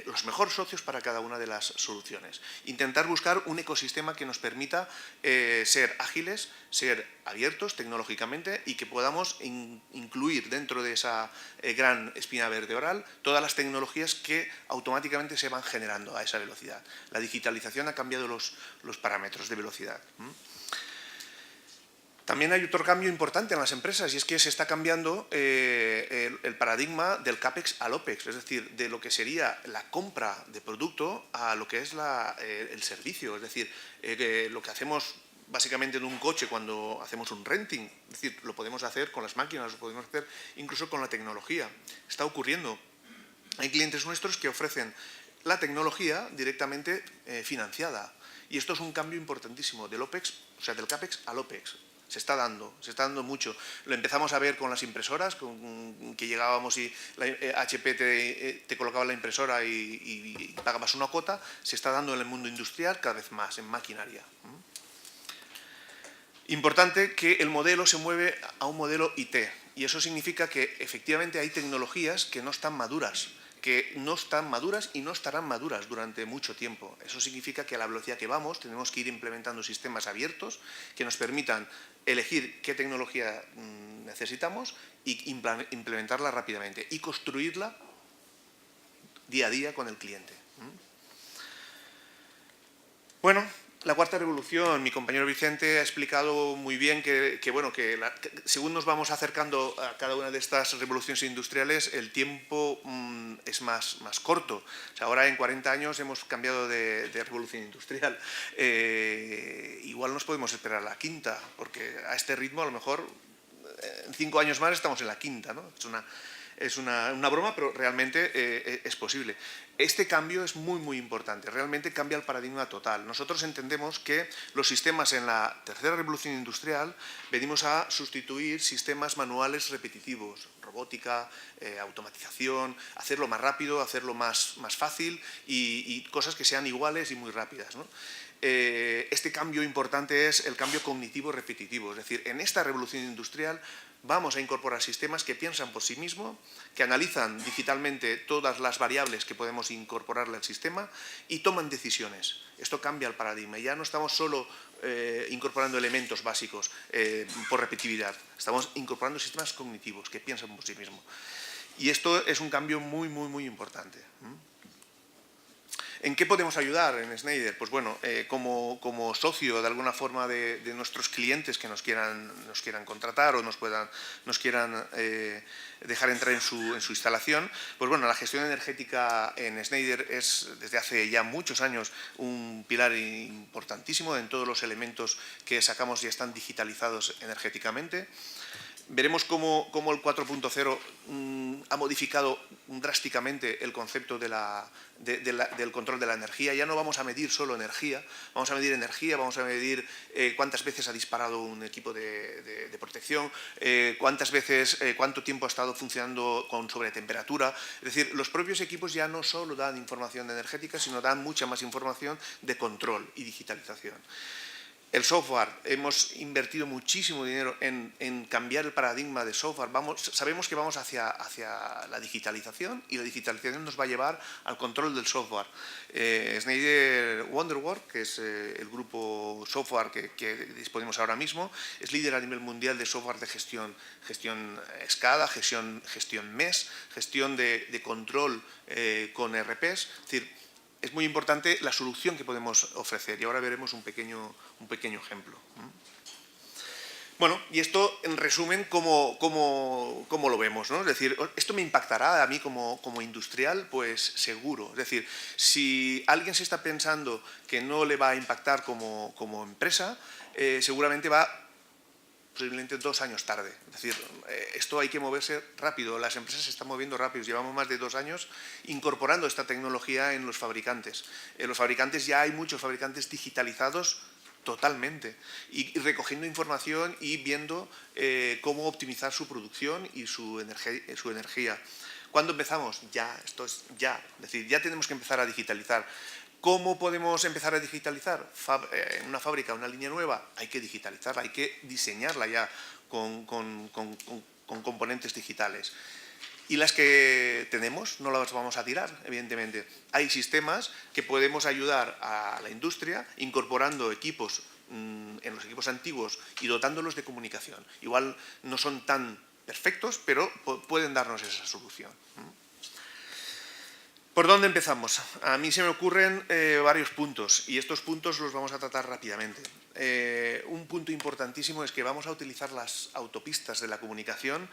los mejores socios para cada una de las soluciones. Intentar buscar un ecosistema que nos permita ser ágiles, ser abiertos tecnológicamente y que podamos incluir dentro de esa gran espina vertebral todas las tecnologías que automáticamente se van generando a esa velocidad. La digitalización ha cambiado los parámetros de velocidad. También hay otro cambio importante en las empresas y es que se está cambiando el paradigma del CAPEX al OPEX, es decir, de lo que sería la compra de producto a lo que es el servicio, es decir, lo que hacemos básicamente en un coche cuando hacemos un renting, es decir, lo podemos hacer con las máquinas, lo podemos hacer incluso con la tecnología. Está ocurriendo. Hay clientes nuestros que ofrecen la tecnología directamente financiada y esto es un cambio importantísimo del OPEX, o sea, del CAPEX al OPEX. Se está dando mucho. Lo empezamos a ver con las impresoras, que llegábamos y la HP te colocaba la impresora y pagabas una cuota. Se está dando en el mundo industrial cada vez más, en maquinaria. Importante que el modelo se mueve a un modelo IT y eso significa que efectivamente hay tecnologías que no están maduras y no estarán maduras durante mucho tiempo. Eso significa que a la velocidad que vamos tenemos que ir implementando sistemas abiertos que nos permitan elegir qué tecnología necesitamos y implementarla rápidamente y construirla día a día con el cliente. Bueno, la cuarta revolución, mi compañero Vicente ha explicado muy bien que según nos vamos acercando a cada una de estas revoluciones industriales, el tiempo es más corto. O sea, ahora en 40 años hemos cambiado de revolución industrial. Igual nos podemos esperar a la quinta, porque a este ritmo a lo mejor en 5 años más estamos en la quinta, ¿no? Es una broma, pero realmente es posible. Este cambio es muy importante, realmente cambia el paradigma total. Nosotros entendemos que los sistemas en la tercera revolución industrial venimos a sustituir sistemas manuales repetitivos, robótica, automatización, hacerlo más rápido, hacerlo más fácil y cosas que sean iguales y muy rápidas, ¿no? Este cambio importante es el cambio cognitivo repetitivo, es decir, en esta revolución industrial vamos a incorporar sistemas que piensan por sí mismos, que analizan digitalmente todas las variables que podemos incorporarle al sistema y toman decisiones. Esto cambia el paradigma. Ya no estamos solo incorporando elementos básicos por repetitividad, estamos incorporando sistemas cognitivos que piensan por sí mismos. Y esto es un cambio muy importante. ¿En qué podemos ayudar en Schneider? Pues bueno, como socio de alguna forma de nuestros clientes que nos quieran contratar o nos quieran dejar entrar en su instalación, pues bueno, la gestión energética en Schneider es desde hace ya muchos años un pilar importantísimo. En todos los elementos que sacamos ya están digitalizados energéticamente. Veremos cómo el 4.0 ha modificado drásticamente el concepto del control de la energía. Ya no vamos a medir solo energía, vamos a medir cuántas veces ha disparado un equipo de protección, cuánto tiempo ha estado funcionando con sobretemperatura. Es decir, los propios equipos ya no solo dan información energética, sino dan mucha más información de control y digitalización. El software, hemos invertido muchísimo dinero en cambiar el paradigma de software. Sabemos que vamos hacia la digitalización y la digitalización nos va a llevar al control del software. Schneider Wonderwork, que es el grupo software que disponemos ahora mismo, es líder a nivel mundial de software de gestión SCADA, gestión MES, gestión de control con ERPs. Es decir, es muy importante la solución que podemos ofrecer y ahora veremos un pequeño ejemplo. Bueno, y esto en resumen, ¿cómo lo vemos, ¿no? Es decir, ¿esto me impactará a mí como industrial? Pues seguro. Es decir, si alguien se está pensando que no le va a impactar como empresa, seguramente va posiblemente 2 años tarde. Es decir, esto hay que moverse rápido, las empresas se están moviendo rápido, llevamos más de 2 años incorporando esta tecnología en los fabricantes. En los fabricantes ya hay muchos fabricantes digitalizados totalmente y recogiendo información y viendo cómo optimizar su producción y su energía. ¿Cuándo empezamos? Ya, esto es ya. Es decir, ya tenemos que empezar a digitalizar. ¿Cómo podemos empezar a digitalizar? En una fábrica, una línea nueva, hay que digitalizarla, hay que diseñarla ya con componentes digitales. Y las que tenemos no las vamos a tirar, evidentemente. Hay sistemas que podemos ayudar a la industria incorporando equipos en los equipos antiguos y dotándolos de comunicación. Igual no son tan perfectos, pero pueden darnos esa solución. ¿Por dónde empezamos? A mí se me ocurren varios puntos y estos puntos los vamos a tratar rápidamente. Un punto importantísimo es que vamos a utilizar las autopistas de la comunicación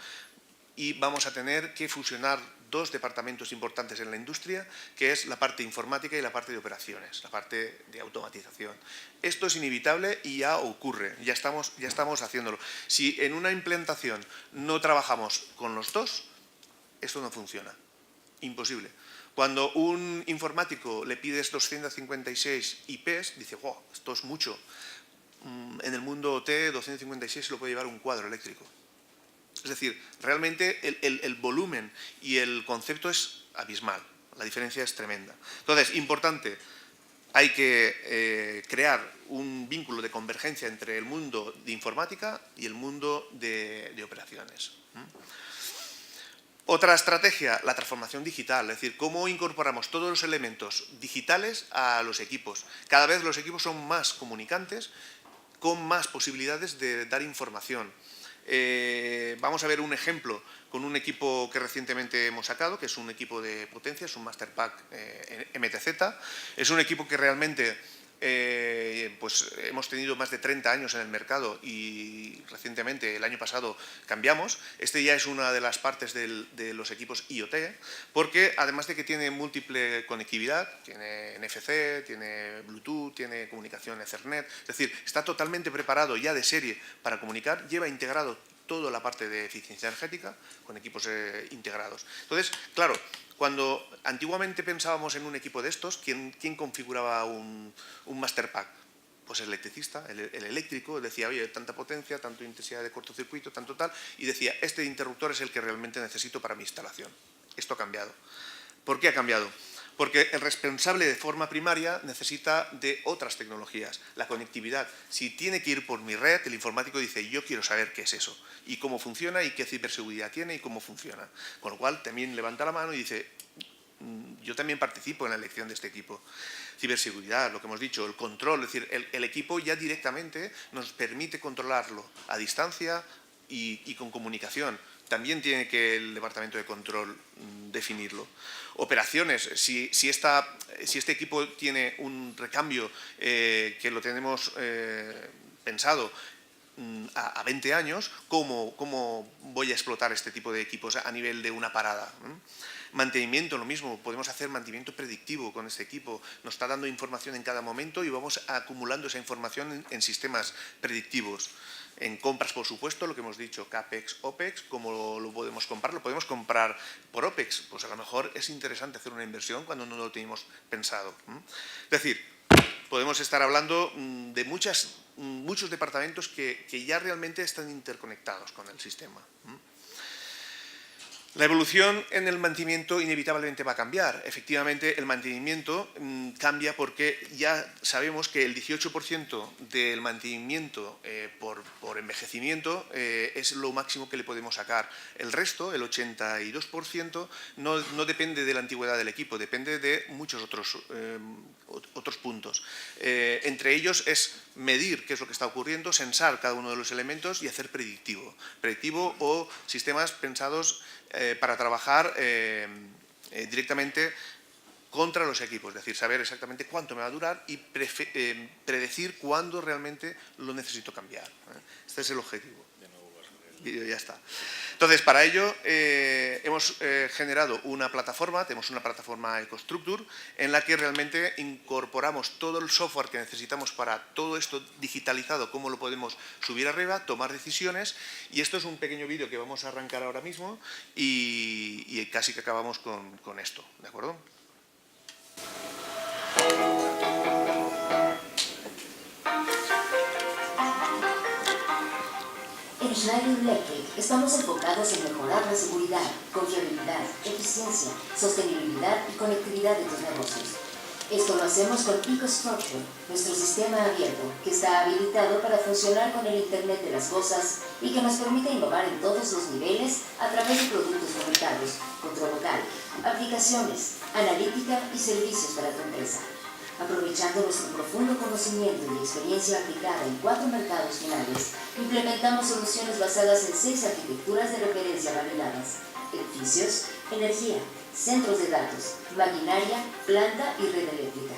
y vamos a tener que fusionar dos departamentos importantes en la industria, que es la parte informática y la parte de operaciones, la parte de automatización. Esto es inevitable y ya ocurre, ya estamos haciéndolo. Si en una implantación no trabajamos con los dos, esto no funciona. Imposible. Cuando un informático le pides 256 IPs, dice, wow, esto es mucho. En el mundo OT, 256 se lo puede llevar un cuadro eléctrico. Es decir, realmente el volumen y el concepto es abismal, la diferencia es tremenda. Entonces, importante, hay que crear un vínculo de convergencia entre el mundo de informática y el mundo de operaciones. Otra estrategia, la transformación digital, es decir, cómo incorporamos todos los elementos digitales a los equipos. Cada vez los equipos son más comunicantes, con más posibilidades de dar información. Vamos a ver un ejemplo con un equipo que recientemente hemos sacado, que es un equipo de potencia, es un Master Pack MTZ. Es un equipo que realmente pues hemos tenido más de 30 años en el mercado y recientemente, el año pasado, cambiamos. Este ya es una de las partes de los equipos IoT, porque además de que tiene múltiple conectividad, tiene NFC, tiene Bluetooth, tiene comunicación Ethernet, es decir, está totalmente preparado ya de serie para comunicar, lleva integrado toda la parte de eficiencia energética con equipos integrados. Entonces, claro, cuando antiguamente pensábamos en un equipo de estos, ¿quién configuraba un Master Pack? Pues el electricista, el eléctrico, decía, oye, tanta potencia, tanta intensidad de cortocircuito, tanto tal, y decía, este interruptor es el que realmente necesito para mi instalación. Esto ha cambiado. ¿Por qué ha cambiado? Porque el responsable de forma primaria necesita de otras tecnologías, la conectividad. Si tiene que ir por mi red, el informático dice, yo quiero saber qué es eso, y cómo funciona, y qué ciberseguridad tiene, y cómo funciona. Con lo cual, también levanta la mano y dice, yo también participo en la elección de este equipo. Ciberseguridad, lo que hemos dicho, el control, es decir, el equipo ya directamente nos permite controlarlo a distancia y con comunicación. También tiene que el departamento de control definirlo. Operaciones, si este equipo tiene un recambio que lo tenemos pensado a 20 años, ¿cómo voy a explotar este tipo de equipos a nivel de una parada? Mantenimiento, lo mismo, podemos hacer mantenimiento predictivo con este equipo, nos está dando información en cada momento y vamos acumulando esa información en sistemas predictivos. En compras, por supuesto, lo que hemos dicho, CAPEX, OPEX, ¿cómo lo podemos comprar? Lo podemos comprar por OPEX, pues a lo mejor es interesante hacer una inversión cuando no lo teníamos pensado. Es decir, podemos estar hablando de muchos departamentos que ya realmente están interconectados con el sistema. La evolución en el mantenimiento inevitablemente va a cambiar. Efectivamente, el mantenimiento cambia porque ya sabemos que el 18% del mantenimiento por envejecimiento es lo máximo que le podemos sacar. El resto, el 82%, no depende de la antigüedad del equipo, depende de muchos otros puntos. Entre ellos es medir qué es lo que está ocurriendo, sensar cada uno de los elementos y hacer predictivo o sistemas pensados para trabajar directamente contra los equipos, es decir, saber exactamente cuánto me va a durar y predecir cuándo realmente lo necesito cambiar. Este es el objetivo. Vídeo ya está. Entonces, para ello hemos generado una plataforma, tenemos una plataforma EcoStructure, en la que realmente incorporamos todo el software que necesitamos para todo esto digitalizado, cómo lo podemos subir arriba, tomar decisiones, y esto es un pequeño vídeo que vamos a arrancar ahora mismo y casi que acabamos con esto, ¿de acuerdo? En Schneider Electric estamos enfocados en mejorar la seguridad, confiabilidad, eficiencia, sostenibilidad y conectividad de tus negocios. Esto lo hacemos con EcoStructure, nuestro sistema abierto que está habilitado para funcionar con el Internet de las Cosas y que nos permite innovar en todos los niveles a través de productos conectados, control local, aplicaciones, analítica y servicios para tu empresa. Aprovechando nuestro profundo conocimiento y experiencia aplicada en 4 mercados finales, implementamos soluciones basadas en 6 arquitecturas de referencia validadas: edificios, energía, centros de datos, maquinaria, planta y red eléctrica.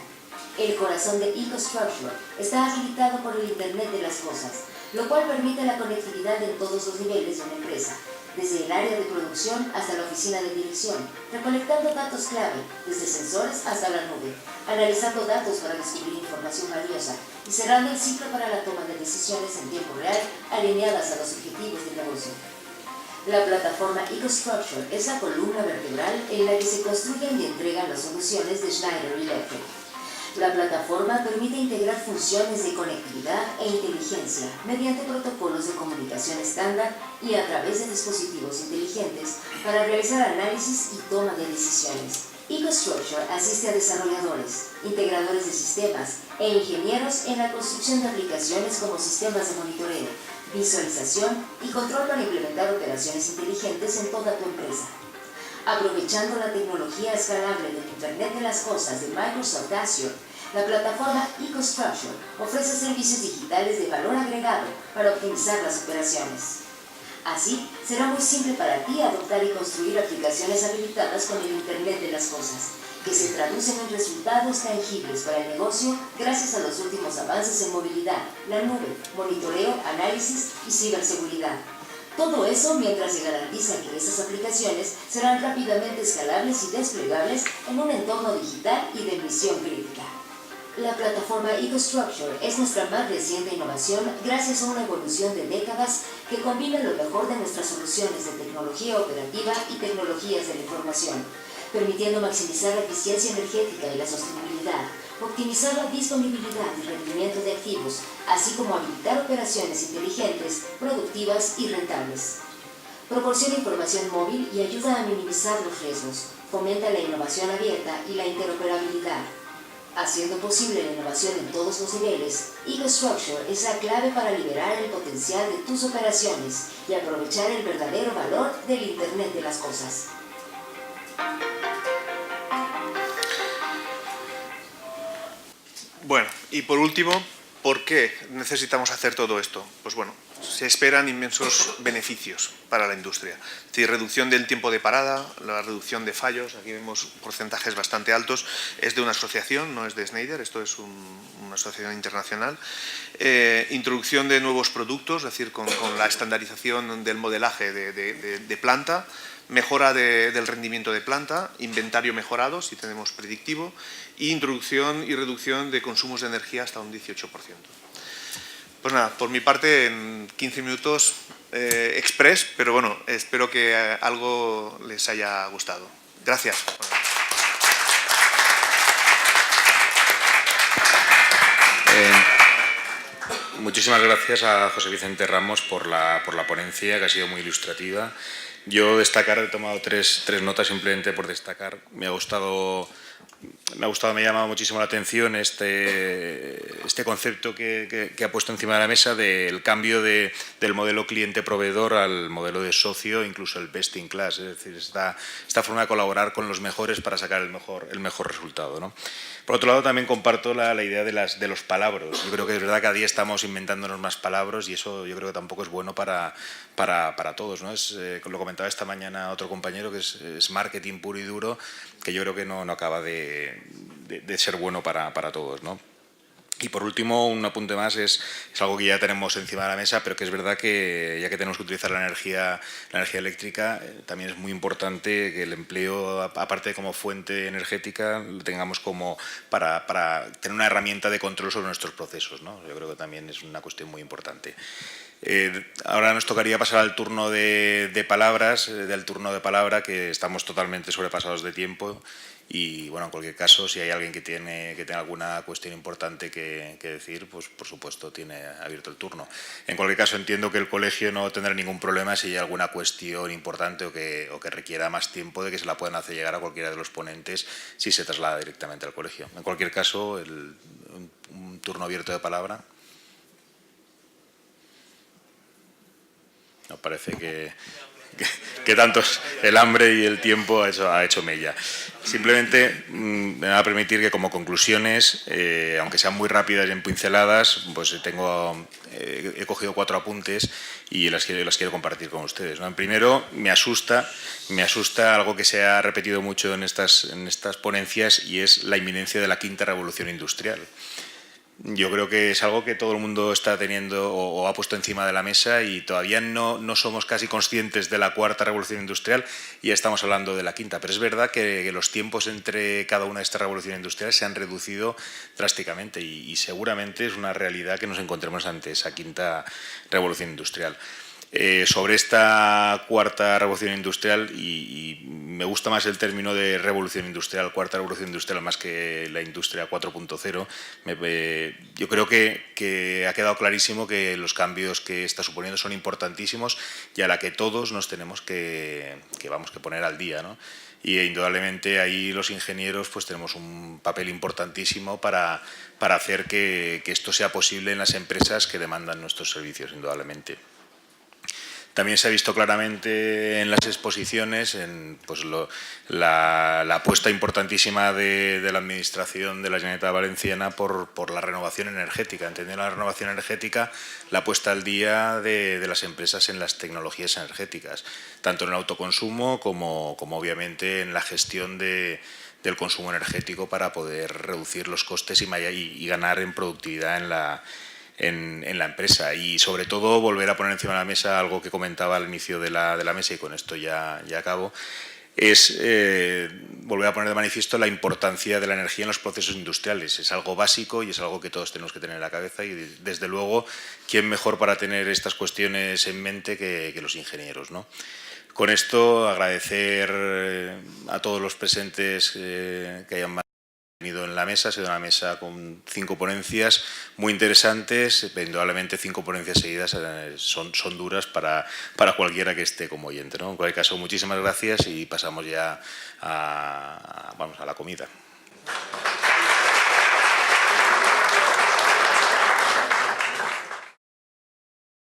El corazón de EcoStruxure está habilitado por el Internet de las Cosas, lo cual permite la conectividad en todos los niveles de una empresa, desde el área de producción hasta la oficina de dirección, recolectando datos clave, desde sensores hasta la nube, analizando datos para descubrir información valiosa y cerrando el ciclo para la toma de decisiones en tiempo real alineadas a los objetivos del negocio. La plataforma EcoStruxure es la columna vertebral en la que se construyen y entregan las soluciones de Schneider Electric. La plataforma permite integrar funciones de conectividad e inteligencia mediante protocolos de comunicación estándar y a través de dispositivos inteligentes para realizar análisis y toma de decisiones. EcoStruxure asiste a desarrolladores, integradores de sistemas e ingenieros en la construcción de aplicaciones como sistemas de monitoreo, visualización y control para implementar operaciones inteligentes en toda tu empresa. Aprovechando la tecnología escalable del Internet de las Cosas de Microsoft Azure, la plataforma EcoStruxure ofrece servicios digitales de valor agregado para optimizar las operaciones. Así, será muy simple para ti adoptar y construir aplicaciones habilitadas con el Internet de las Cosas, que se traducen en resultados tangibles para el negocio gracias a los últimos avances en movilidad, la nube, monitoreo, análisis y ciberseguridad. Todo eso mientras se garantiza que estas aplicaciones serán rápidamente escalables y desplegables en un entorno digital y de misión crítica. La plataforma EcoStruxure es nuestra más reciente innovación gracias a una evolución de décadas que combina lo mejor de nuestras soluciones de tecnología operativa y tecnologías de la información, permitiendo maximizar la eficiencia energética y la sostenibilidad, optimizar la disponibilidad y rendimiento de activos, así como habilitar operaciones inteligentes, productivas y rentables. Proporciona información móvil y ayuda a minimizar los riesgos, fomenta la innovación abierta y la interoperabilidad. Haciendo posible la innovación en todos los niveles, EcoStruxure es la clave para liberar el potencial de tus operaciones y aprovechar el verdadero valor del Internet de las Cosas. Bueno, y por último, ¿por qué necesitamos hacer todo esto? Pues bueno, se esperan inmensos beneficios para la industria. Es decir, reducción del tiempo de parada, la reducción de fallos, aquí vemos porcentajes bastante altos, es de una asociación, no es de Schneider, esto es una asociación internacional. Introducción de nuevos productos, es decir, con la estandarización del modelaje de planta, mejora del rendimiento de planta, inventario mejorado, si tenemos predictivo, e introducción y reducción de consumos de energía hasta un 18%. Pues nada, por mi parte, en 15 minutos express, pero bueno, espero que algo les haya gustado. Gracias. Muchísimas gracias a José Vicente Ramos por la ponencia, que ha sido muy ilustrativa. Yo destacar, he tomado tres notas simplemente por destacar. Me ha llamado muchísimo la atención este concepto que ha puesto encima de la mesa del cambio del modelo cliente-proveedor al modelo de socio, incluso el best in class, es decir, esta forma de colaborar con los mejores para sacar el mejor resultado, ¿no? Por otro lado, también comparto la idea de los palabras. Yo creo que es verdad que cada día estamos inventándonos más palabras y eso yo creo que tampoco es bueno para todos, ¿no? Lo comentaba esta mañana otro compañero, que es marketing puro y duro, que yo creo que no acaba de ser bueno para todos, ¿no? Y por último, un apunte más, es algo que ya tenemos encima de la mesa, pero que es verdad que ya que tenemos que utilizar la energía eléctrica, también es muy importante que el empleo, aparte de como fuente energética, lo tengamos como para tener una herramienta de control sobre nuestros procesos, ¿no? Yo creo que también es una cuestión muy importante. Ahora nos tocaría pasar al turno de palabras, palabra, que estamos totalmente sobrepasados de tiempo. Y bueno, en cualquier caso, si hay alguien que tenga alguna cuestión importante que decir, pues por supuesto tiene abierto el turno. En cualquier caso, entiendo que el colegio no tendrá ningún problema si hay alguna cuestión importante o que requiera más tiempo, de que se la puedan hacer llegar a cualquiera de los ponentes si se traslada directamente al colegio. En cualquier caso, un turno abierto de palabra. No, parece que que tanto el hambre y el tiempo ha hecho mella. Simplemente me va a permitir que como conclusiones, aunque sean muy rápidas y en pinceladas, pues he cogido 4 apuntes y las quiero compartir con ustedes, ¿no? En primero, me asusta algo que se ha repetido mucho en estas ponencias, y es la inminencia de la quinta revolución industrial. Yo creo que es algo que todo el mundo está teniendo o ha puesto encima de la mesa, y todavía no somos casi conscientes de la cuarta revolución industrial y ya estamos hablando de la quinta. Pero es verdad que los tiempos entre cada una de estas revoluciones industriales se han reducido drásticamente, y seguramente es una realidad que nos encontremos ante esa quinta revolución industrial. Sobre esta cuarta revolución industrial, y me gusta más el término de revolución industrial, cuarta revolución industrial, más que la industria 4.0, yo creo que ha quedado clarísimo que los cambios que está suponiendo son importantísimos y a la que todos nos tenemos que poner al día, ¿no? Y indudablemente ahí los ingenieros pues tenemos un papel importantísimo para hacer que esto sea posible en las empresas que demandan nuestros servicios, indudablemente. También se ha visto claramente en las exposiciones pues la apuesta importantísima de la Administración de la Generalitat Valenciana por la renovación energética. Entendiendo la renovación energética, la puesta al día de las empresas en las tecnologías energéticas, tanto en el autoconsumo como obviamente en la gestión del consumo energético, para poder reducir los costes y ganar en productividad en la empresa. Y sobre todo volver a poner encima de la mesa algo que comentaba al inicio de la mesa, y con esto ya acabo, es volver a poner de manifiesto la importancia de la energía en los procesos industriales. Es algo básico y es algo que todos tenemos que tener en la cabeza, y desde luego, ¿quién mejor para tener estas cuestiones en mente que los ingenieros, ¿no? Con esto, agradecer a todos los presentes que hayan tenido en la mesa. Ha sido una mesa con 5 ponencias muy interesantes. Indudablemente 5 ponencias seguidas son duras para cualquiera que esté como oyente, ¿no? En cualquier caso, muchísimas gracias, y pasamos ya a la comida.